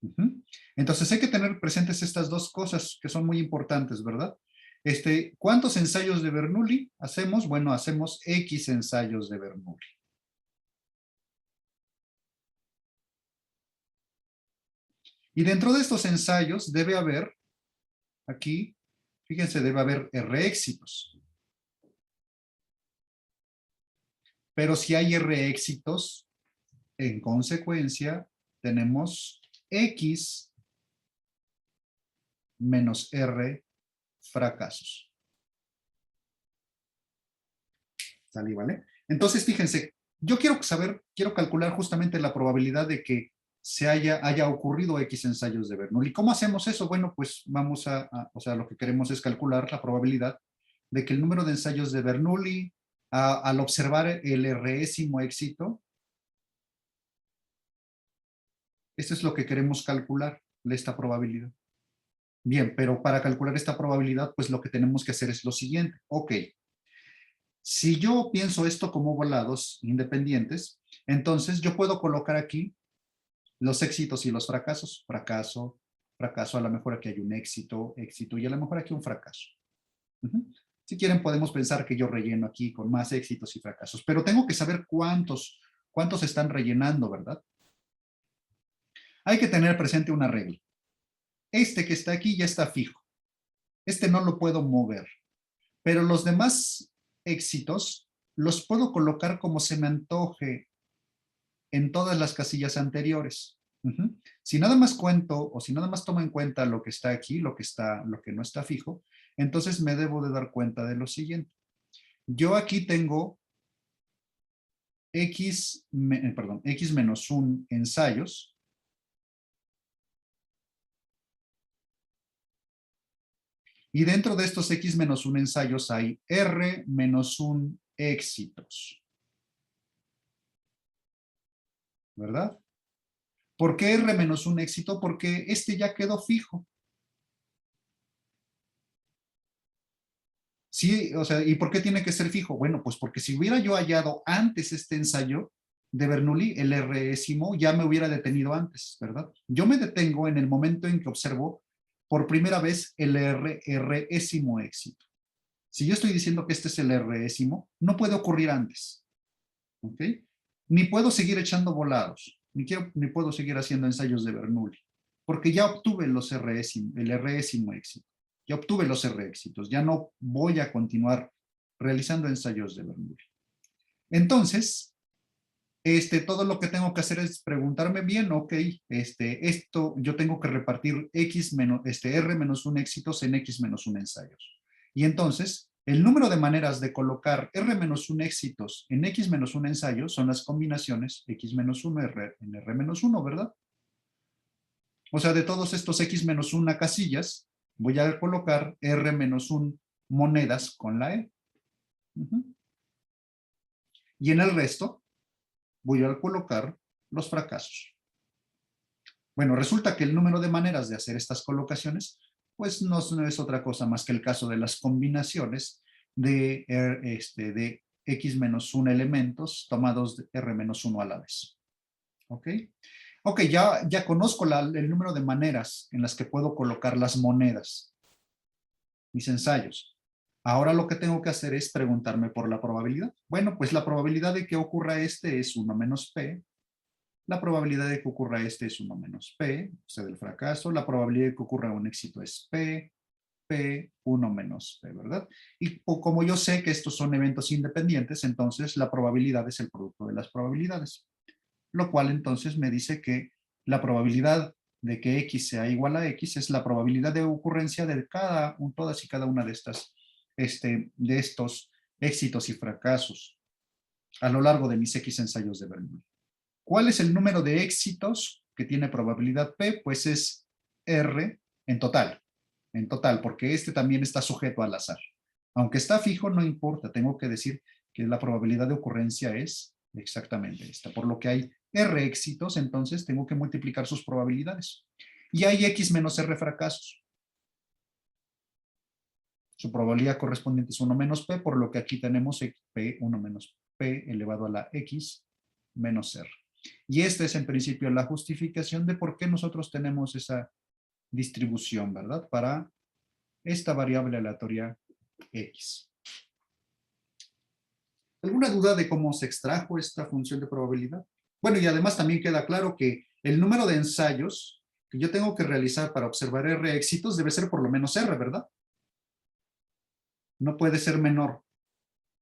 Ujú. Entonces hay que tener presentes estas dos cosas que son muy importantes, ¿verdad? ¿Cuántos ensayos de Bernoulli hacemos? Bueno, hacemos X ensayos de Bernoulli. Y dentro de estos ensayos debe haber, aquí, fíjense, debe haber R éxitos. Pero si hay R éxitos, en consecuencia, tenemos X menos R fracasos. ¿Sale, vale? Entonces, fíjense, yo quiero saber, quiero calcular justamente la probabilidad de que haya ocurrido X ensayos de Bernoulli. ¿Cómo hacemos eso? Bueno, pues vamos o sea, lo que queremos es calcular la probabilidad de que el número de ensayos de Bernoulli, al observar el R-ésimo éxito, esto es lo que queremos calcular, esta probabilidad. Bien, pero para calcular esta probabilidad, pues lo que tenemos que hacer es lo siguiente. Ok, si yo pienso esto como volados independientes, entonces yo puedo colocar aquí los éxitos y los fracasos. Fracaso, fracaso, a lo mejor aquí hay un éxito, éxito, y a lo mejor aquí un fracaso. Si quieren, podemos pensar que yo relleno aquí con más éxitos y fracasos, pero tengo que saber cuántos están rellenando, ¿verdad? Hay que tener presente una regla. Este que está aquí ya está fijo. Este no lo puedo mover, pero los demás éxitos los puedo colocar como se me antoje en todas las casillas anteriores. Si nada más cuento o si nada más tomo en cuenta lo que está aquí, lo que no está fijo, entonces me debo de dar cuenta de lo siguiente. Yo aquí tengo X menos 1 ensayos. Y dentro de estos X menos 1 ensayos hay R menos 1 éxitos. ¿Verdad? ¿Por qué R menos 1 éxito? Porque este ya quedó fijo. Sí, o sea, ¿y por qué tiene que ser fijo? Bueno, pues porque si hubiera yo hallado antes este ensayo de Bernoulli, el R-ésimo ya me hubiera detenido antes, ¿verdad? Yo me detengo en el momento en que observo por primera vez el R-ésimo éxito. Si yo estoy diciendo que este es el R-ésimo, no puede ocurrir antes, ¿ok? Ni puedo seguir echando volados, ni puedo seguir haciendo ensayos de Bernoulli, porque ya obtuve el R-ésimo éxito. Ya obtuve los R éxitos, ya no voy a continuar realizando ensayos de Bernoulli. Entonces, todo lo que tengo que hacer es preguntarme bien, ok, esto yo tengo que repartir R menos 1 éxitos en X menos 1 ensayos. Y entonces, el número de maneras de colocar R menos 1 éxitos en X menos 1 ensayos son las combinaciones X menos 1 en R menos 1, ¿verdad? O sea, de todos estos X menos 1 casillas, voy a colocar R menos 1 monedas con la E. Y en el resto, voy a colocar los fracasos. Bueno, resulta que el número de maneras de hacer estas colocaciones, pues no es otra cosa más que el caso de las combinaciones de X menos 1 elementos tomados de R menos 1 a la vez. ¿Ok? Ok, ya conozco el número de maneras en las que puedo colocar las monedas, mis ensayos. Ahora lo que tengo que hacer es preguntarme por la probabilidad. Bueno, pues la probabilidad de que ocurra este es 1 menos P. La probabilidad de que ocurra este es 1 menos P, o sea, del fracaso. La probabilidad de que ocurra un éxito es P, 1 menos P, ¿verdad? Y como yo sé que estos son eventos independientes, entonces la probabilidad es el producto de las probabilidades. Lo cual entonces me dice que la probabilidad de que X sea igual a X es la probabilidad de ocurrencia de todas y cada una de estos éxitos y fracasos a lo largo de mis X ensayos de Bernoulli. ¿Cuál es el número de éxitos que tiene probabilidad P? Pues es R en total, porque este también está sujeto al azar. Aunque está fijo, no importa, tengo que decir que la probabilidad de ocurrencia es exactamente esta, por lo que hay R éxitos, entonces tengo que multiplicar sus probabilidades. Y hay X menos R fracasos. Su probabilidad correspondiente es 1 menos P, por lo que aquí tenemos P, 1 menos P elevado a la X menos R. Y esta es en principio la justificación de por qué nosotros tenemos esa distribución, ¿verdad? Para esta variable aleatoria X. ¿Alguna duda de cómo se extrajo esta función de probabilidad? Bueno, y además también queda claro que el número de ensayos que yo tengo que realizar para observar R éxitos debe ser por lo menos R, ¿verdad? No puede ser menor.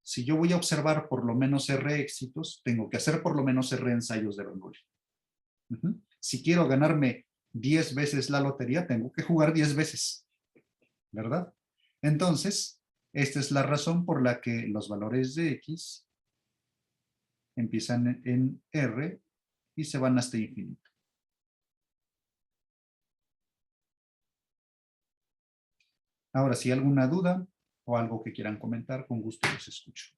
Si yo voy a observar por lo menos R éxitos, tengo que hacer por lo menos R ensayos de memoria. Si quiero ganarme 10 veces la lotería, tengo que jugar 10 veces, ¿verdad? Entonces, esta es la razón por la que los valores de X empiezan en R y se van hasta infinito. Ahora, si hay alguna duda o algo que quieran comentar, con gusto los escucho.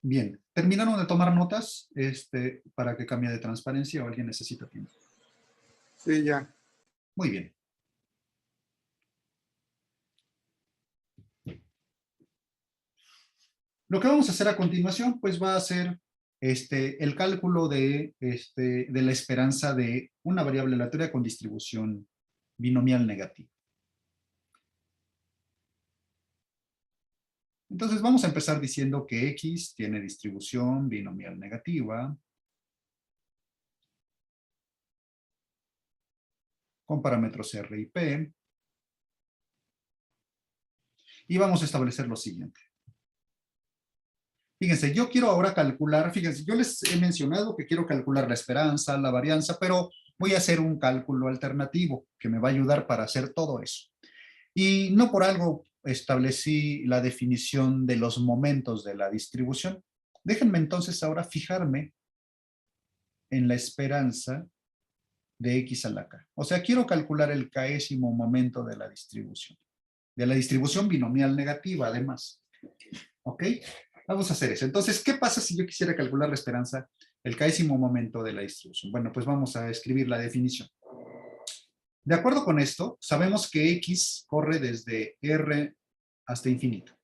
Bien, ¿terminaron de tomar notas para que cambie de transparencia o alguien necesita tiempo? Sí, ya. Muy bien. Lo que vamos a hacer a continuación, pues va a ser el cálculo de la esperanza de una variable aleatoria con distribución binomial negativa. Entonces vamos a empezar diciendo que X tiene distribución binomial negativa con parámetros R y P. Y vamos a establecer lo siguiente. Fíjense, yo quiero ahora calcular, fíjense, yo les he mencionado que quiero calcular la esperanza, la varianza, pero voy a hacer un cálculo alternativo que me va a ayudar para hacer todo eso. Y no por algo establecí la definición de los momentos de la distribución. Déjenme entonces ahora fijarme en la esperanza de X a la K. O sea, quiero calcular el késimo momento de la distribución binomial negativa, además. ¿Ok? Vamos a hacer eso. Entonces, ¿qué pasa si yo quisiera calcular la esperanza, el késimo momento de la distribución? Bueno, pues vamos a escribir la definición. De acuerdo con esto, sabemos que X corre desde R hasta infinito.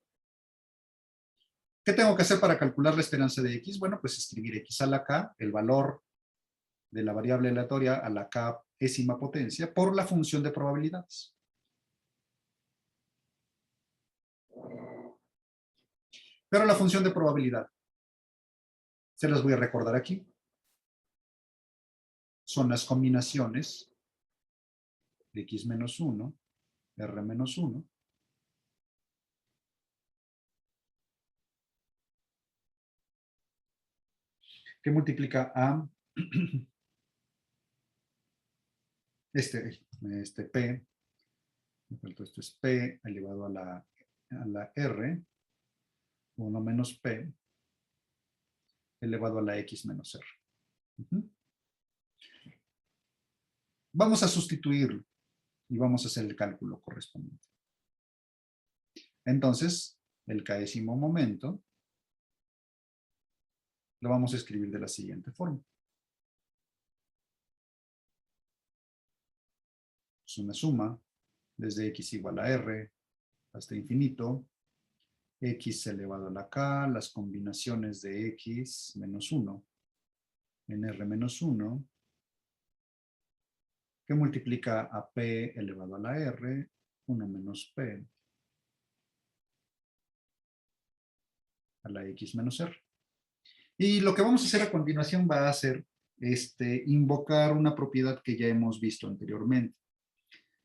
¿Qué tengo que hacer para calcular la esperanza de X? Bueno, pues escribir X a la K, el valor de la variable aleatoria a la Késima potencia, por la función de probabilidades. Pero la función de probabilidad, se las voy a recordar aquí, son las combinaciones de X menos 1, R menos 1, que multiplica a P, esto es P elevado a la R, 1 menos P elevado a la X menos R. Vamos a sustituirlo y vamos a hacer el cálculo correspondiente. Entonces, el késimo momento lo vamos a escribir de la siguiente forma. Es una suma desde X igual a R hasta infinito, X elevado a la K, las combinaciones de X menos 1 en R menos 1, que multiplica a P elevado a la R, 1 menos P a la X menos R. Y lo que vamos a hacer a continuación va a ser invocar una propiedad que ya hemos visto anteriormente.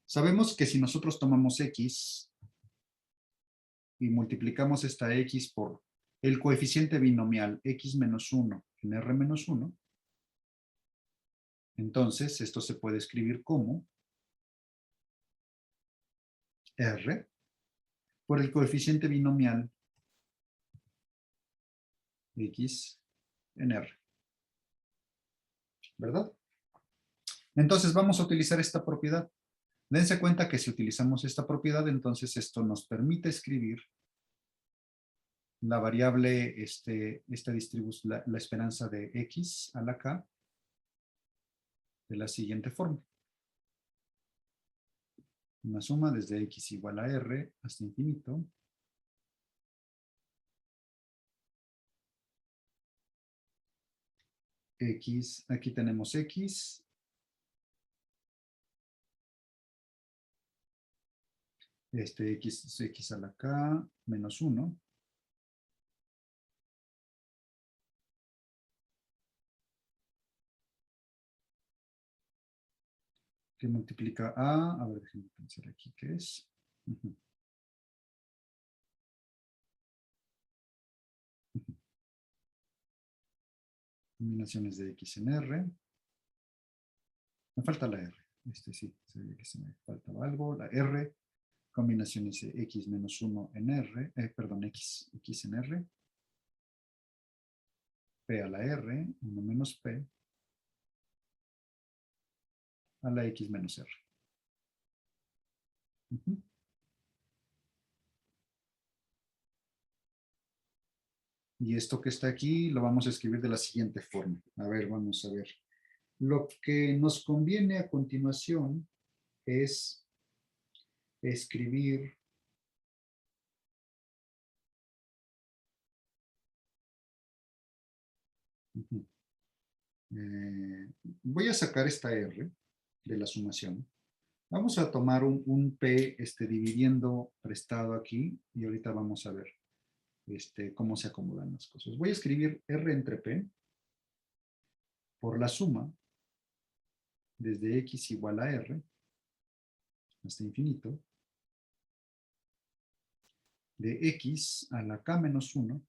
Sabemos que si nosotros tomamos X y multiplicamos esta X por el coeficiente binomial X menos 1 en R menos 1, entonces esto se puede escribir como R por el coeficiente binomial X en R. ¿Verdad? Entonces vamos a utilizar esta propiedad. Dense cuenta que si utilizamos esta propiedad, entonces esto nos permite escribir la variable, esta distribución, la esperanza de X a la K de la siguiente forma. Una suma desde X igual a R hasta infinito. X, aquí tenemos X. X es X a la K menos 1. Que multiplica a ver, déjenme pensar aquí qué es. Combinaciones de X en R. Me falta la R. Sí, se ve que se me faltaba algo. La R. Combinaciones de X menos 1 en R. Perdón, X en R. P a la R. 1 menos P. A la X menos R. Y esto que está aquí lo vamos a escribir de la siguiente forma. A ver, vamos a ver. Lo que nos conviene a continuación es escribir voy a sacar esta R de la sumación. Vamos a tomar un P dividiendo prestado aquí y ahorita vamos a ver cómo se acomodan las cosas. Voy a escribir R entre P por la suma desde X igual a R hasta infinito de X a la K menos 1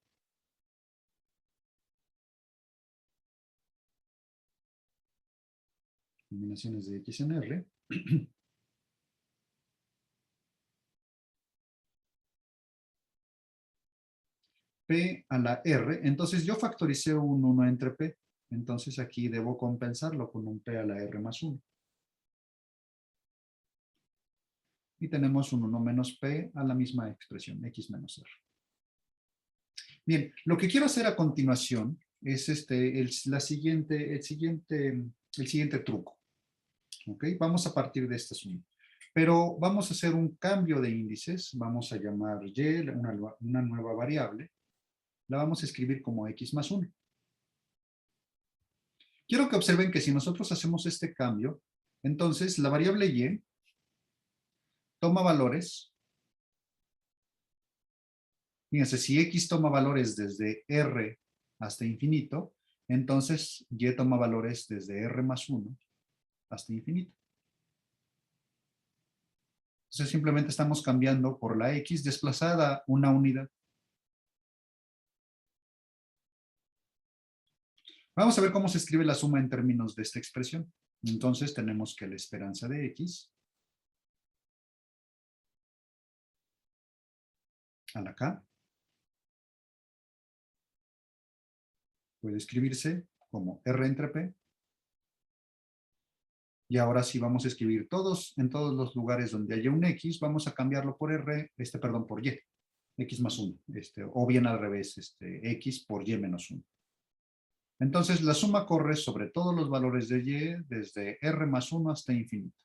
combinaciones de X en R P a la R. Entonces yo factoricé un 1 entre P. Entonces aquí debo compensarlo con un P a la R más 1. Y tenemos un 1 menos P a la misma expresión, X menos R. Bien, lo que quiero hacer a continuación es el siguiente truco. ¿Ok? Vamos a partir de esta suma. Pero vamos a hacer un cambio de índices. Vamos a llamar Y, una nueva variable. La vamos a escribir como X más 1. Quiero que observen que si nosotros hacemos este cambio, entonces la variable Y toma valores. Fíjense, si X toma valores desde R hasta infinito, entonces Y toma valores desde R más 1 hasta infinito. Entonces simplemente estamos cambiando por la X desplazada una unidad. Vamos a ver cómo se escribe la suma en términos de esta expresión. Entonces tenemos que la esperanza de X a la K puede escribirse como R entre P. Y ahora sí vamos a escribir en todos los lugares donde haya un X, vamos a cambiarlo por R, perdón, por Y. X más 1, o bien al revés, X por Y menos 1. Entonces la suma corre sobre todos los valores de Y desde R más 1 hasta infinito.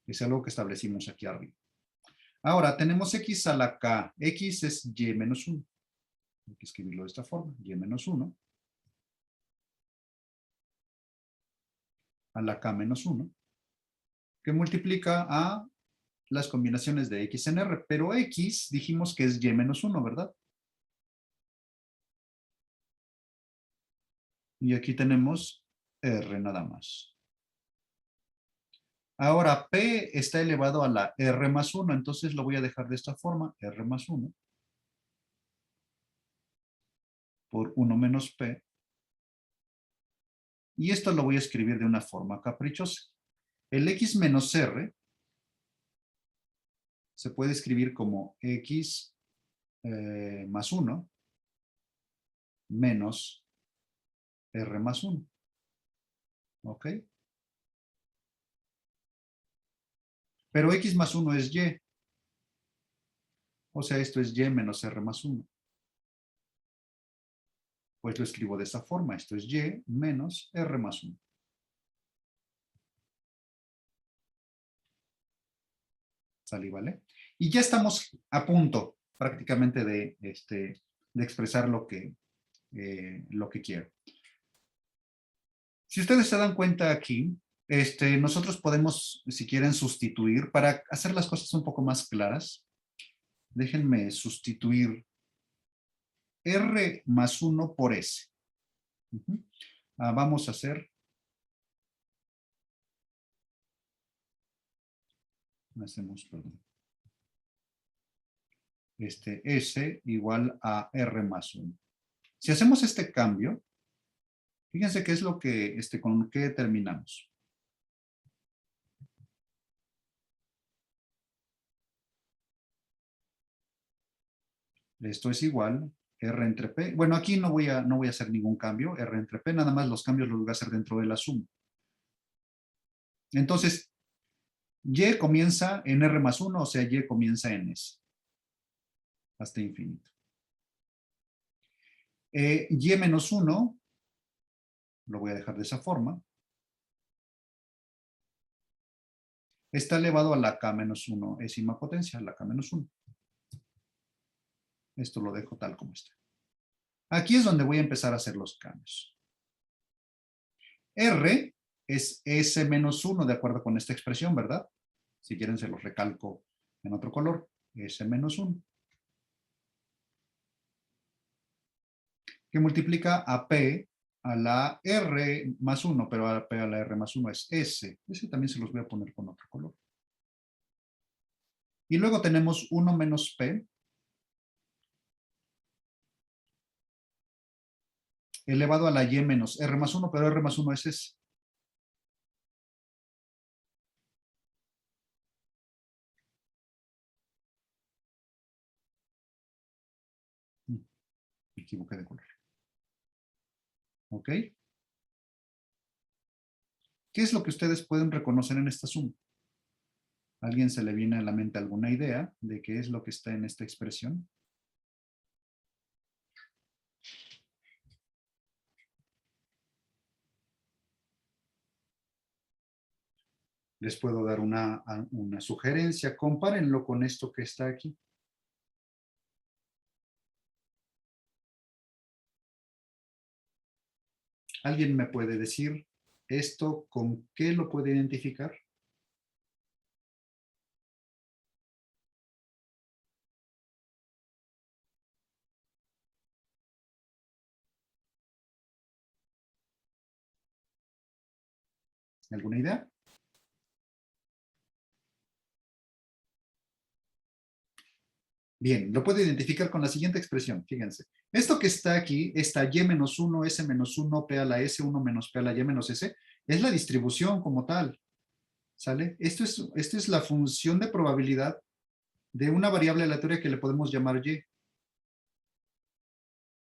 Es algo que establecimos aquí arriba. Ahora tenemos X a la K. X es Y menos 1. Hay que escribirlo de esta forma. Y menos 1 a la K menos 1 que multiplica a las combinaciones de X en R. Pero X dijimos que es Y menos 1, ¿verdad? Y aquí tenemos R nada más. Ahora, P está elevado a la R más 1, entonces lo voy a dejar de esta forma, R más 1 por 1 menos P. Y esto lo voy a escribir de una forma caprichosa. El X menos R se puede escribir como X más 1 menos R más 1. ¿Ok? Pero X más 1 es Y. O sea, esto es Y menos R más 1. pues lo escribo de esta forma. Esto es y menos r más 1. ¿Sale y vale? Y ya estamos a punto prácticamente de expresar lo que quiero. Si ustedes se dan cuenta aquí, nosotros podemos, si quieren, sustituir para hacer las cosas un poco más claras. Déjenme sustituir R más 1 por S. Vamos a hacer. Hacemos, perdón. S igual a R más 1. Si hacemos este cambio, fíjense qué es lo que, con qué terminamos. Esto es igual R entre P. Bueno, aquí no voy a hacer ningún cambio. R entre P, nada más los cambios los voy a hacer dentro de la suma. Entonces, Y comienza en R más 1, o sea, Y comienza en S. Hasta infinito. Y menos 1, lo voy a dejar de esa forma, está elevado a la K menos 1, ésima potencia, la K menos 1. Esto lo dejo tal como está. Aquí es donde voy a empezar a hacer los cambios. R es S menos 1 de acuerdo con esta expresión, ¿verdad? Si quieren se los recalco en otro color. S menos 1. Que multiplica a P a la R más 1, pero a P a la R más 1 es S. Ese también se los voy a poner con otro color. Y luego tenemos 1 menos P elevado a la Y menos R más 1, pero R más 1 es S. Me equivoqué de color. ¿Ok? ¿Qué es lo que ustedes pueden reconocer en esta suma? ¿A alguien se le viene a la mente alguna idea de qué es lo que está en esta expresión? Les puedo dar una sugerencia. Compárenlo con esto que está aquí. ¿Alguien me puede decir esto con qué lo puede identificar? ¿Alguna idea? Bien, lo puedo identificar con la siguiente expresión, fíjense. Esto que está aquí, esta Y menos 1, S menos 1, P a la S, 1 menos P a la Y menos S, es la distribución como tal, ¿sale? Esto es la función de probabilidad de una variable aleatoria que le podemos llamar Y.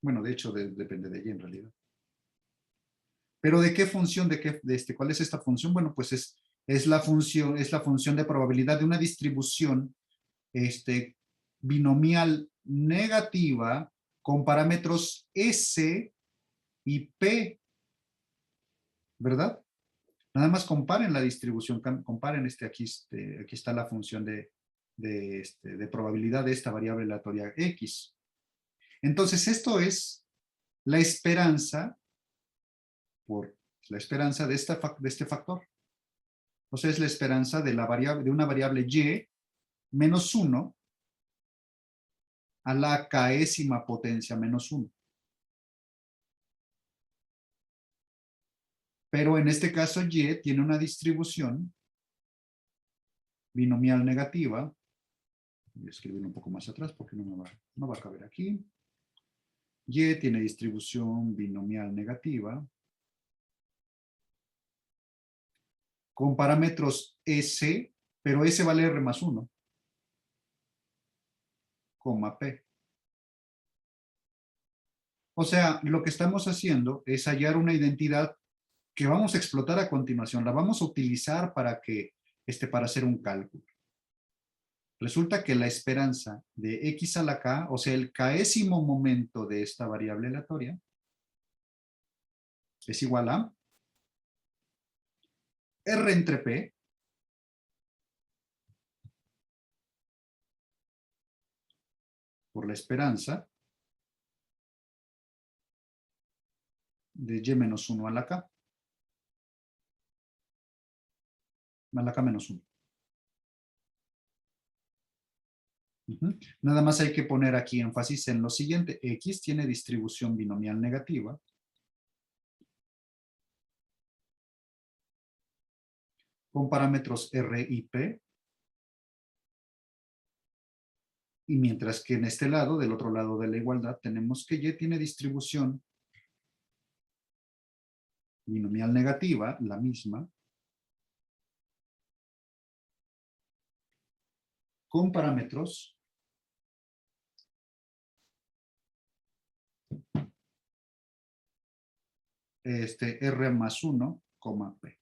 Bueno, de hecho, depende de Y en realidad. Pero ¿de qué función? ¿Cuál es esta función? Bueno, pues es la función de probabilidad de una distribución binomial negativa con parámetros S y P, ¿verdad? Nada más comparen la distribución, comparen aquí está la función de probabilidad de esta variable aleatoria X. Entonces, esto es la esperanza de este factor. O sea, es la esperanza de una variable Y menos 1 a la késima potencia menos 1. Pero en este caso Y tiene una distribución binomial negativa. Voy a escribirlo un poco más atrás porque no va a caber aquí. Y tiene distribución binomial negativa con parámetros S, pero S vale R más 1, coma P. O sea, lo que estamos haciendo es hallar una identidad que vamos a explotar a continuación. La vamos a utilizar para hacer un cálculo. Resulta que la esperanza de X a la K, o sea, el késimo momento de esta variable aleatoria, es igual a R entre P por la esperanza de Y menos 1 a la K. A la K menos 1. Nada más hay que poner aquí énfasis en lo siguiente. X tiene distribución binomial negativa. Con parámetros R y P. Y mientras que en este lado, del otro lado de la igualdad, tenemos que Y tiene distribución binomial negativa, la misma, con parámetros R más 1, P.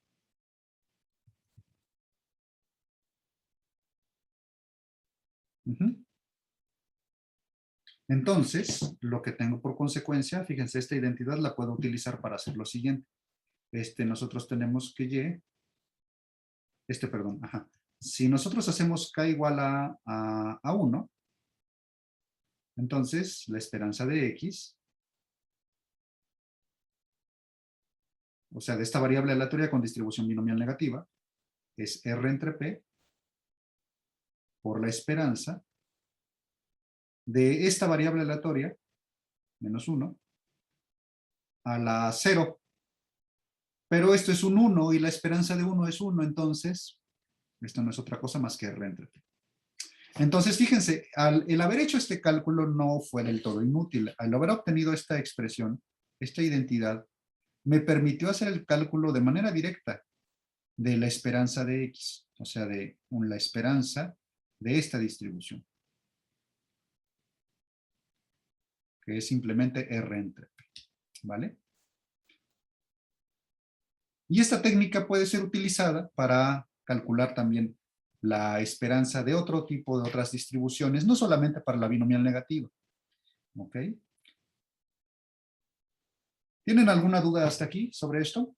Entonces, lo que tengo por consecuencia, fíjense, esta identidad la puedo utilizar para hacer lo siguiente. Nosotros tenemos que perdón, Si nosotros hacemos K igual a 1, entonces la esperanza de X, o sea, de esta variable aleatoria con distribución binomial negativa, es R entre P por la esperanza de esta variable aleatoria, menos 1, a la 0. Pero esto es un 1 y la esperanza de 1 es 1, entonces esto no es otra cosa más que R entre P. Entonces, fíjense, el haber hecho este cálculo no fue del todo inútil. Al haber obtenido esta expresión, esta identidad, me permitió hacer el cálculo de manera directa de la esperanza de X, o sea, de la esperanza de esta distribución, que es simplemente R entre P, ¿vale? Y esta técnica puede ser utilizada para calcular también la esperanza de otro tipo de otras distribuciones, no solamente para la binomial negativa. ¿Ok? ¿Tienen alguna duda hasta aquí sobre esto?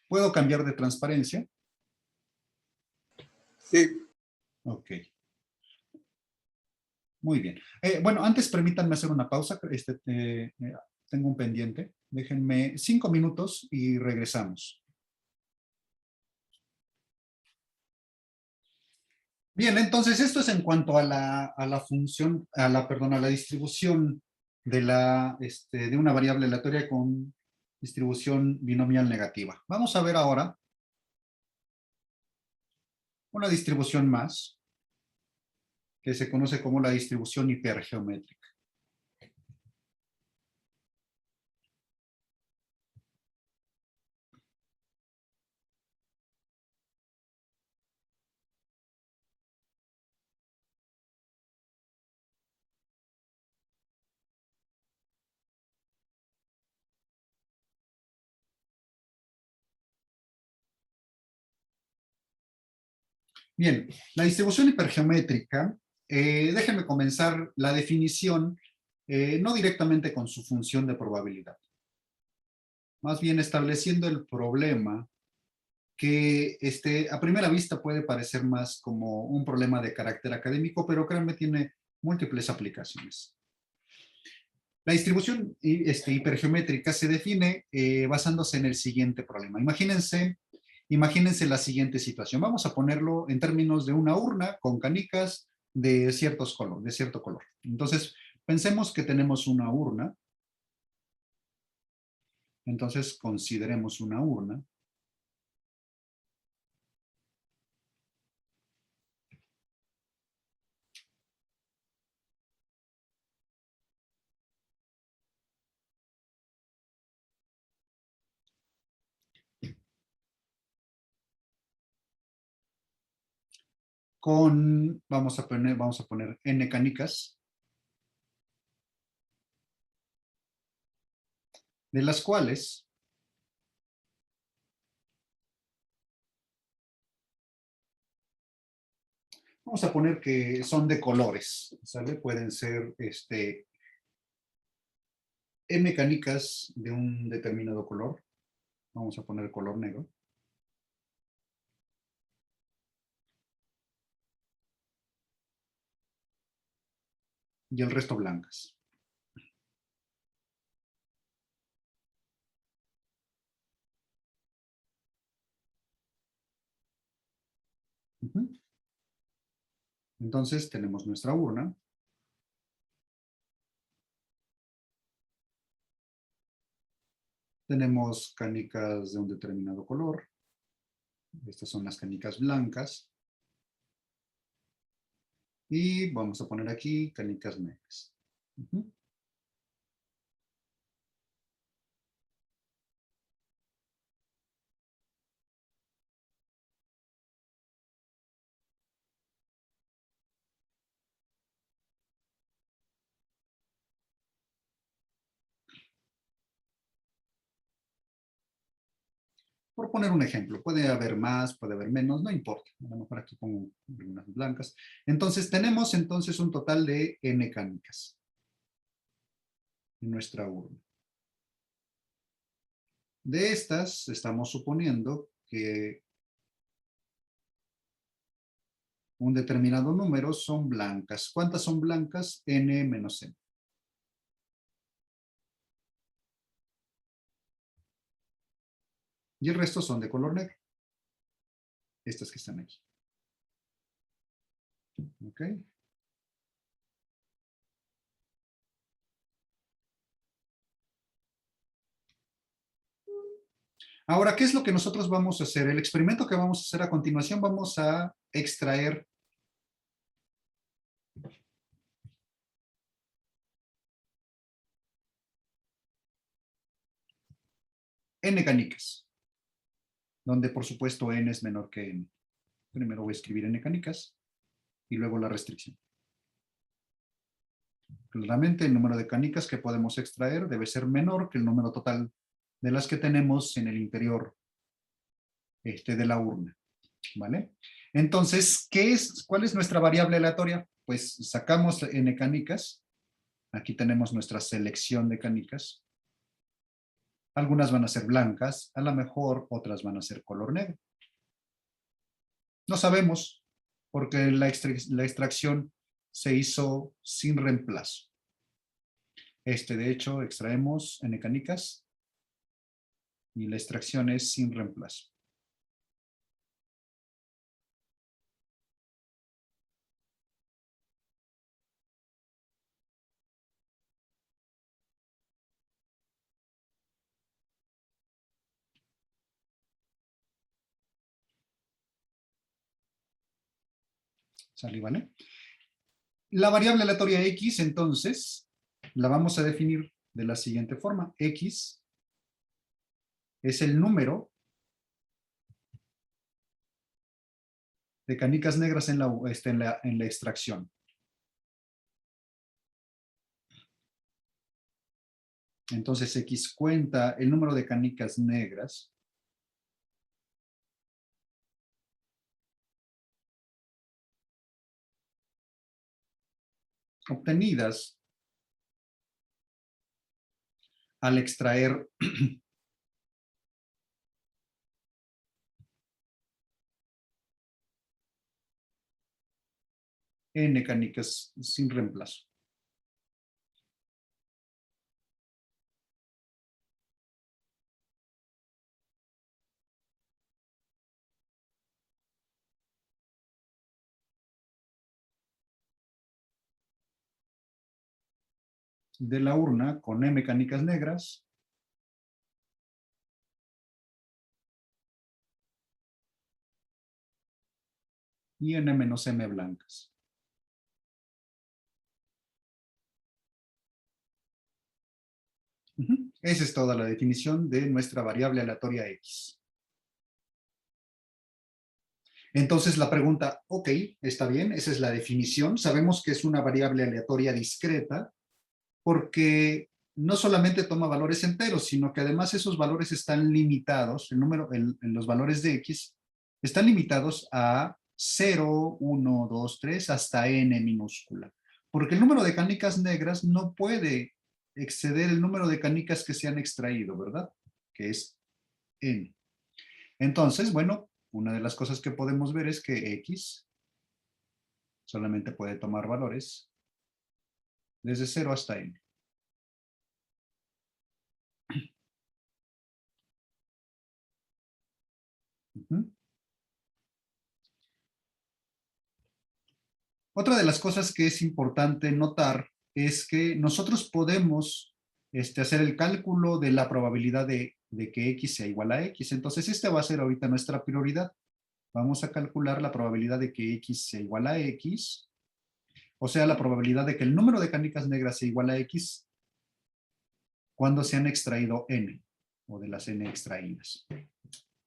¿Puedo cambiar de transparencia? Sí. Ok. Muy bien. Bueno, antes permítanme hacer una pausa. Tengo un pendiente. Déjenme 5 minutos y regresamos. Bien, entonces esto es en cuanto a la función, perdón, a la distribución de una variable aleatoria con distribución binomial negativa. Vamos a ver ahora una distribución más que se conoce como la distribución hipergeométrica. Bien, la distribución hipergeométrica, déjenme comenzar la definición no directamente con su función de probabilidad, más bien estableciendo el problema que a primera vista puede parecer más como un problema de carácter académico, pero créanme, tiene múltiples aplicaciones. La distribución hipergeométrica se define basándose en el siguiente problema. Imagínense la siguiente situación. Vamos a ponerlo en términos de una urna con canicas de cierto color. Entonces, pensemos que tenemos una urna. Entonces, consideremos una urna. Vamos a poner n canicas, de las cuales Vamos a poner que son de colores, ¿sale? Pueden ser M canicas de un determinado color. Vamos a poner color negro. Y el resto blancas. Entonces tenemos nuestra urna. Tenemos canicas de un determinado color. Estas son las canicas blancas. Y vamos a poner aquí canicas negras. Por poner un ejemplo, puede haber más, puede haber menos, no importa. A lo mejor aquí pongo unas blancas. Entonces, tenemos entonces un total de N canicas en nuestra urna. De estas, estamos suponiendo que un determinado número son blancas. ¿Cuántas son blancas? N menos N. Y el resto son de color negro. Estas que están aquí. ¿Ok? Ahora, ¿qué es lo que nosotros vamos a hacer? El experimento que vamos a hacer a continuación, vamos a extraer N canicas, donde por supuesto N es menor que N. Primero voy a escribir N canicas y luego la restricción. Claramente el número de canicas que podemos extraer debe ser menor que el número total de las que tenemos en el interior de la urna. ¿Vale? Entonces, ¿cuál es nuestra variable aleatoria? Pues sacamos N canicas. Aquí tenemos nuestra selección de canicas. Algunas van a ser blancas, a lo mejor otras van a ser color negro. No sabemos, porque la extracción se hizo sin reemplazo. De hecho, extraemos N canicas y la extracción es sin reemplazo. ¿Sale, vale? La variable aleatoria X, entonces, la vamos a definir de la siguiente forma. X es el número de canicas negras en la extracción. Entonces, X cuenta el número de canicas negras obtenidas al extraer N canicas sin reemplazo. De la urna con M canicas negras y N menos M blancas. Esa es toda la definición de nuestra variable aleatoria X. Entonces la pregunta, ok, está bien, esa es la definición. Sabemos que es una variable aleatoria discreta porque no solamente toma valores enteros, sino que además esos valores están limitados, los valores de X están limitados a 0, 1, 2, 3, hasta n minúscula. Porque el número de canicas negras no puede exceder el número de canicas que se han extraído, ¿verdad? Que es n. Entonces, bueno, una de las cosas que podemos ver es que x solamente puede tomar valores desde 0 hasta n. Otra de las cosas que es importante notar es que nosotros podemos hacer el cálculo de la probabilidad de que x sea igual a x. Entonces, esta va a ser ahorita nuestra prioridad. Vamos a calcular la probabilidad de que x sea igual a x, o sea, la probabilidad de que el número de canicas negras sea igual a x cuando se han extraído n, o de las n extraídas.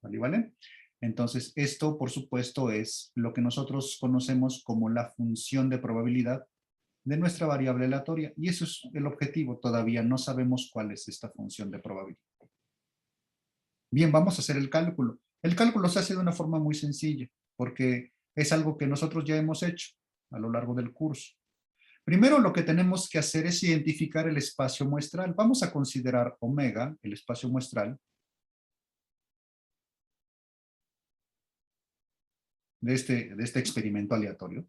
¿Vale? ¿Vale? Entonces, esto, por supuesto, es lo que nosotros conocemos como la función de probabilidad de nuestra variable aleatoria. Y eso es el objetivo. Todavía no sabemos cuál es esta función de probabilidad. Bien, vamos a hacer el cálculo. El cálculo se hace de una forma muy sencilla, porque es algo que nosotros ya hemos hecho a lo largo del curso. Primero, lo que tenemos que hacer es identificar el espacio muestral. Vamos a considerar omega, el espacio muestral, de este experimento aleatorio.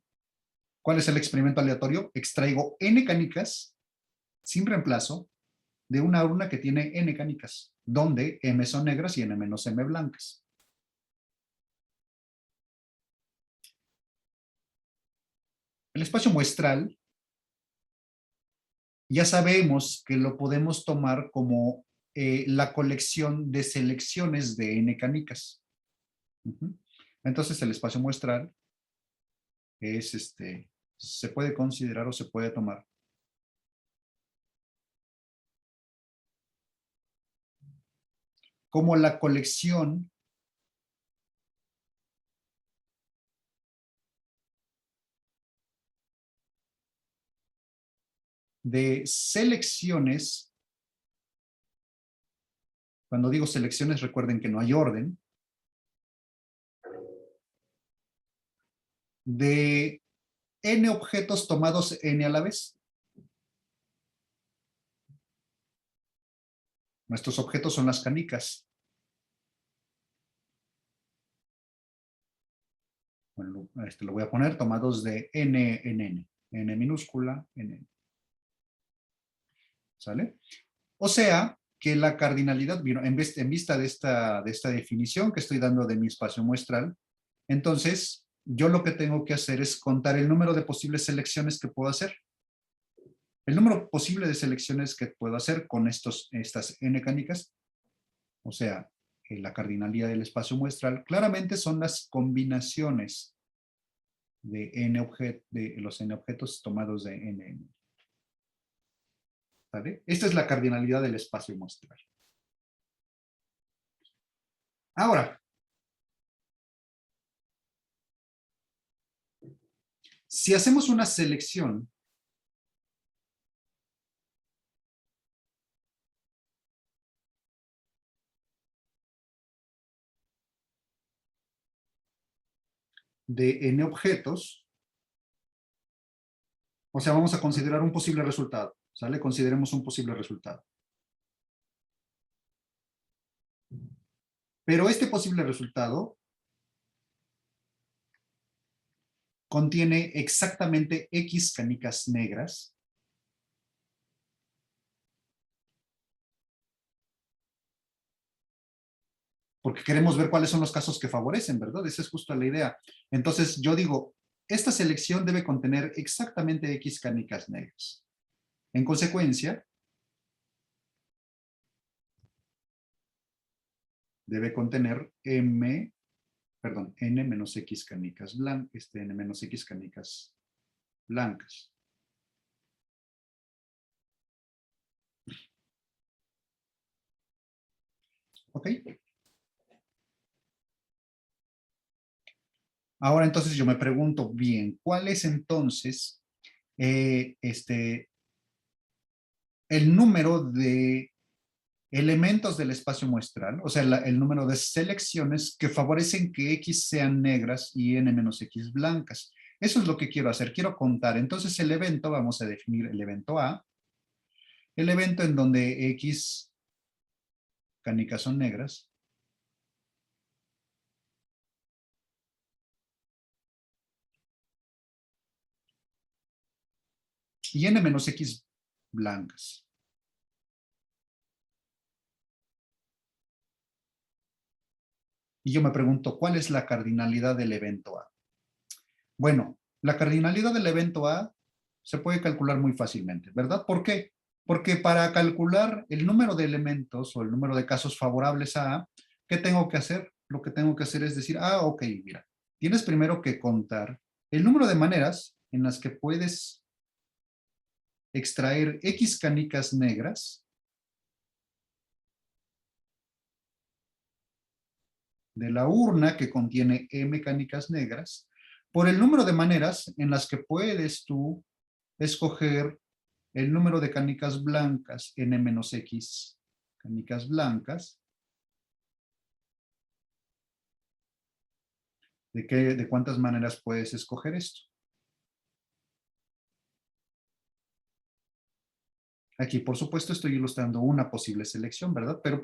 ¿Cuál es el experimento aleatorio? Extraigo n canicas sin reemplazo de una urna que tiene n canicas, donde m son negras y n menos m blancas. El espacio muestral ya sabemos que lo podemos tomar como la colección de selecciones de n canicas. Entonces el espacio muestral es se puede considerar o se puede tomar como la colección de selecciones. Cuando digo selecciones, recuerden que no hay orden, de n objetos tomados n a la vez. Nuestros objetos son las canicas. Bueno, lo voy a poner tomados de n en n. N minúscula, n. ¿Sale? O sea, que la cardinalidad, en vista de esta definición que estoy dando de mi espacio muestral, entonces yo lo que tengo que hacer es contar el número de posibles selecciones que puedo hacer. El número posible de selecciones que puedo hacer con estas n canicas, o sea, la cardinalidad del espacio muestral, claramente son las combinaciones de los n objetos tomados de n. ¿Vale? Esta es la cardinalidad del espacio muestral. Ahora, si hacemos una selección de n objetos, o sea, vamos a considerar un posible resultado, ¿sale? Consideremos un posible resultado. Pero este posible resultado contiene exactamente X canicas negras porque queremos ver cuáles son los casos que favorecen, ¿verdad? Esa es justo la idea. Entonces yo digo, esta selección debe contener exactamente X canicas negras. En consecuencia, debe contener n menos X canicas blancas, n menos X canicas blancas. ¿Ok? Ahora entonces yo me pregunto, bien, ¿cuál es entonces el número de elementos del espacio muestral, o sea, el número de selecciones que favorecen que X sean negras y N menos X blancas. Eso es lo que quiero hacer, quiero contar. Entonces el evento, vamos a definir el evento A, el evento en donde X canicas son negras, y N menos X blancas. Y yo me pregunto, ¿cuál es la cardinalidad del evento A? Bueno, la cardinalidad del evento A se puede calcular muy fácilmente, ¿verdad? ¿Por qué? Porque para calcular el número de elementos o el número de casos favorables a A, ¿qué tengo que hacer? Lo que tengo que hacer es decir, ok, mira, tienes primero que contar el número de maneras en las que puedes extraer X canicas negras de la urna que contiene M canicas negras por el número de maneras en las que puedes tú escoger el número de canicas blancas, N-X canicas blancas. ¿De cuántas maneras puedes escoger esto? Aquí, por supuesto, estoy ilustrando una posible selección, ¿verdad? Pero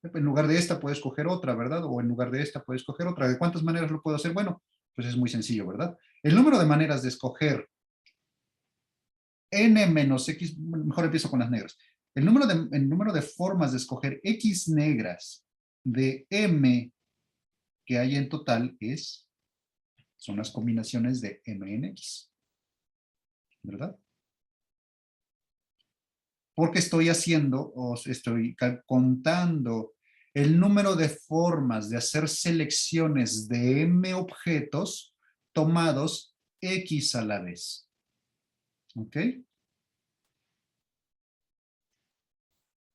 en lugar de esta, puedo escoger otra, ¿verdad? O en lugar de esta, puedo escoger otra. ¿De cuántas maneras lo puedo hacer? Bueno, pues es muy sencillo, ¿verdad? El número de maneras de escoger N-X, mejor empiezo con las negras. El número de formas de escoger X negras de M que hay en total son las combinaciones de M en X, ¿verdad? Porque estoy haciendo o estoy contando el número de formas de hacer selecciones de M objetos tomados X a la vez. ¿Ok?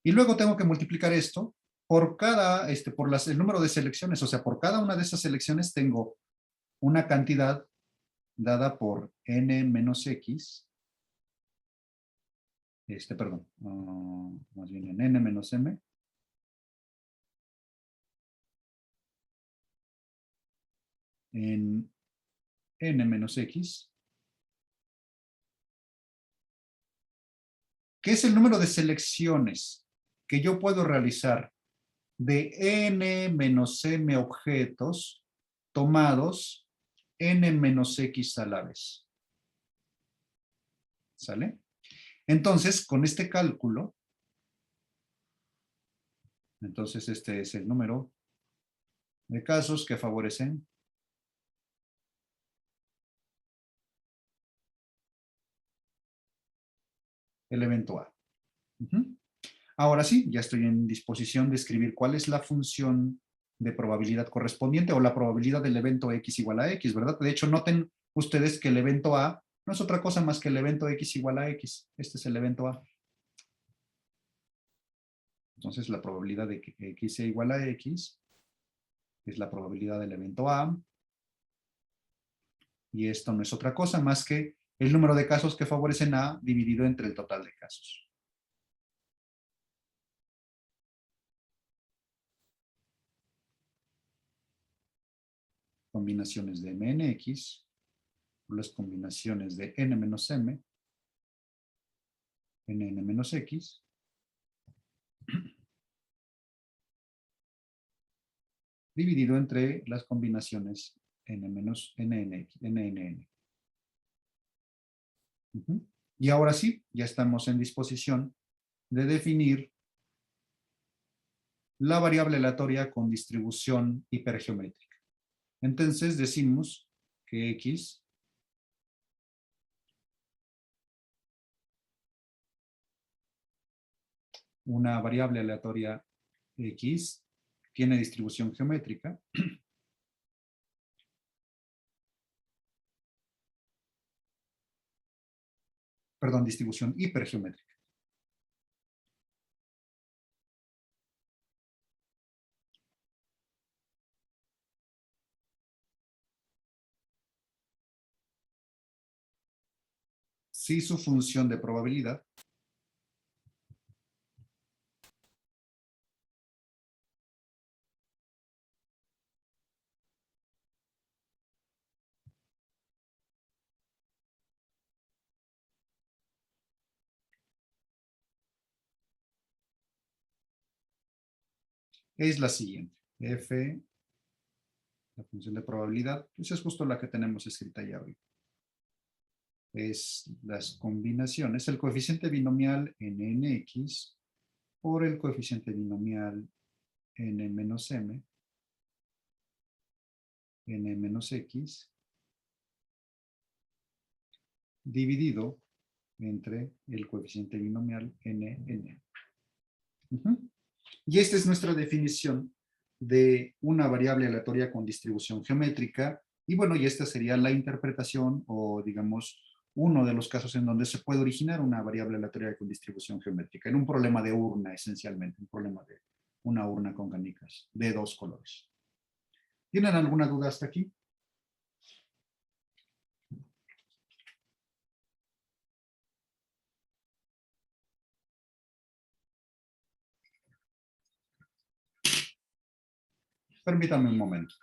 Y luego tengo que multiplicar esto por el número de selecciones, o sea, por cada una de esas selecciones tengo una cantidad dada por N menos X, perdón, más bien en N menos M, en N menos X, que es el número de selecciones que yo puedo realizar de N menos M objetos tomados N menos X a la vez. ¿Sale? Entonces, con este cálculo, entonces este es el número de casos que favorecen el evento A. Ahora sí, ya estoy en disposición de escribir cuál es la función de probabilidad correspondiente o la probabilidad del evento X igual a X, ¿verdad? De hecho, noten ustedes que el evento A no es otra cosa más que el evento X igual a X. Este es el evento A. Entonces, la probabilidad de que X sea igual a X es la probabilidad del evento A. Y esto no es otra cosa más que el número de casos que favorecen A dividido entre el total de casos. Combinaciones de M en X, las combinaciones de N menos M, en N menos X, dividido entre las combinaciones N menos NN. Y ahora sí, ya estamos en disposición de definir la variable aleatoria con distribución hipergeométrica. Entonces decimos que X una variable aleatoria X tiene distribución geométrica perdón, distribución hipergeométrica. Si su función de probabilidad es la siguiente. F, la función de probabilidad, pues es justo la que tenemos escrita allá arriba. Es las combinaciones, el coeficiente binomial NNX por el coeficiente binomial N menos M, N menos X, dividido entre el coeficiente binomial NN. Y esta es nuestra definición de una variable aleatoria con distribución geométrica. Y bueno, y esta sería la interpretación o digamos uno de los casos en donde se puede originar una variable aleatoria con distribución geométrica, en un problema de urna esencialmente, un problema de una urna con canicas de dos colores. ¿Tienen alguna duda hasta aquí? Permítanme un momento.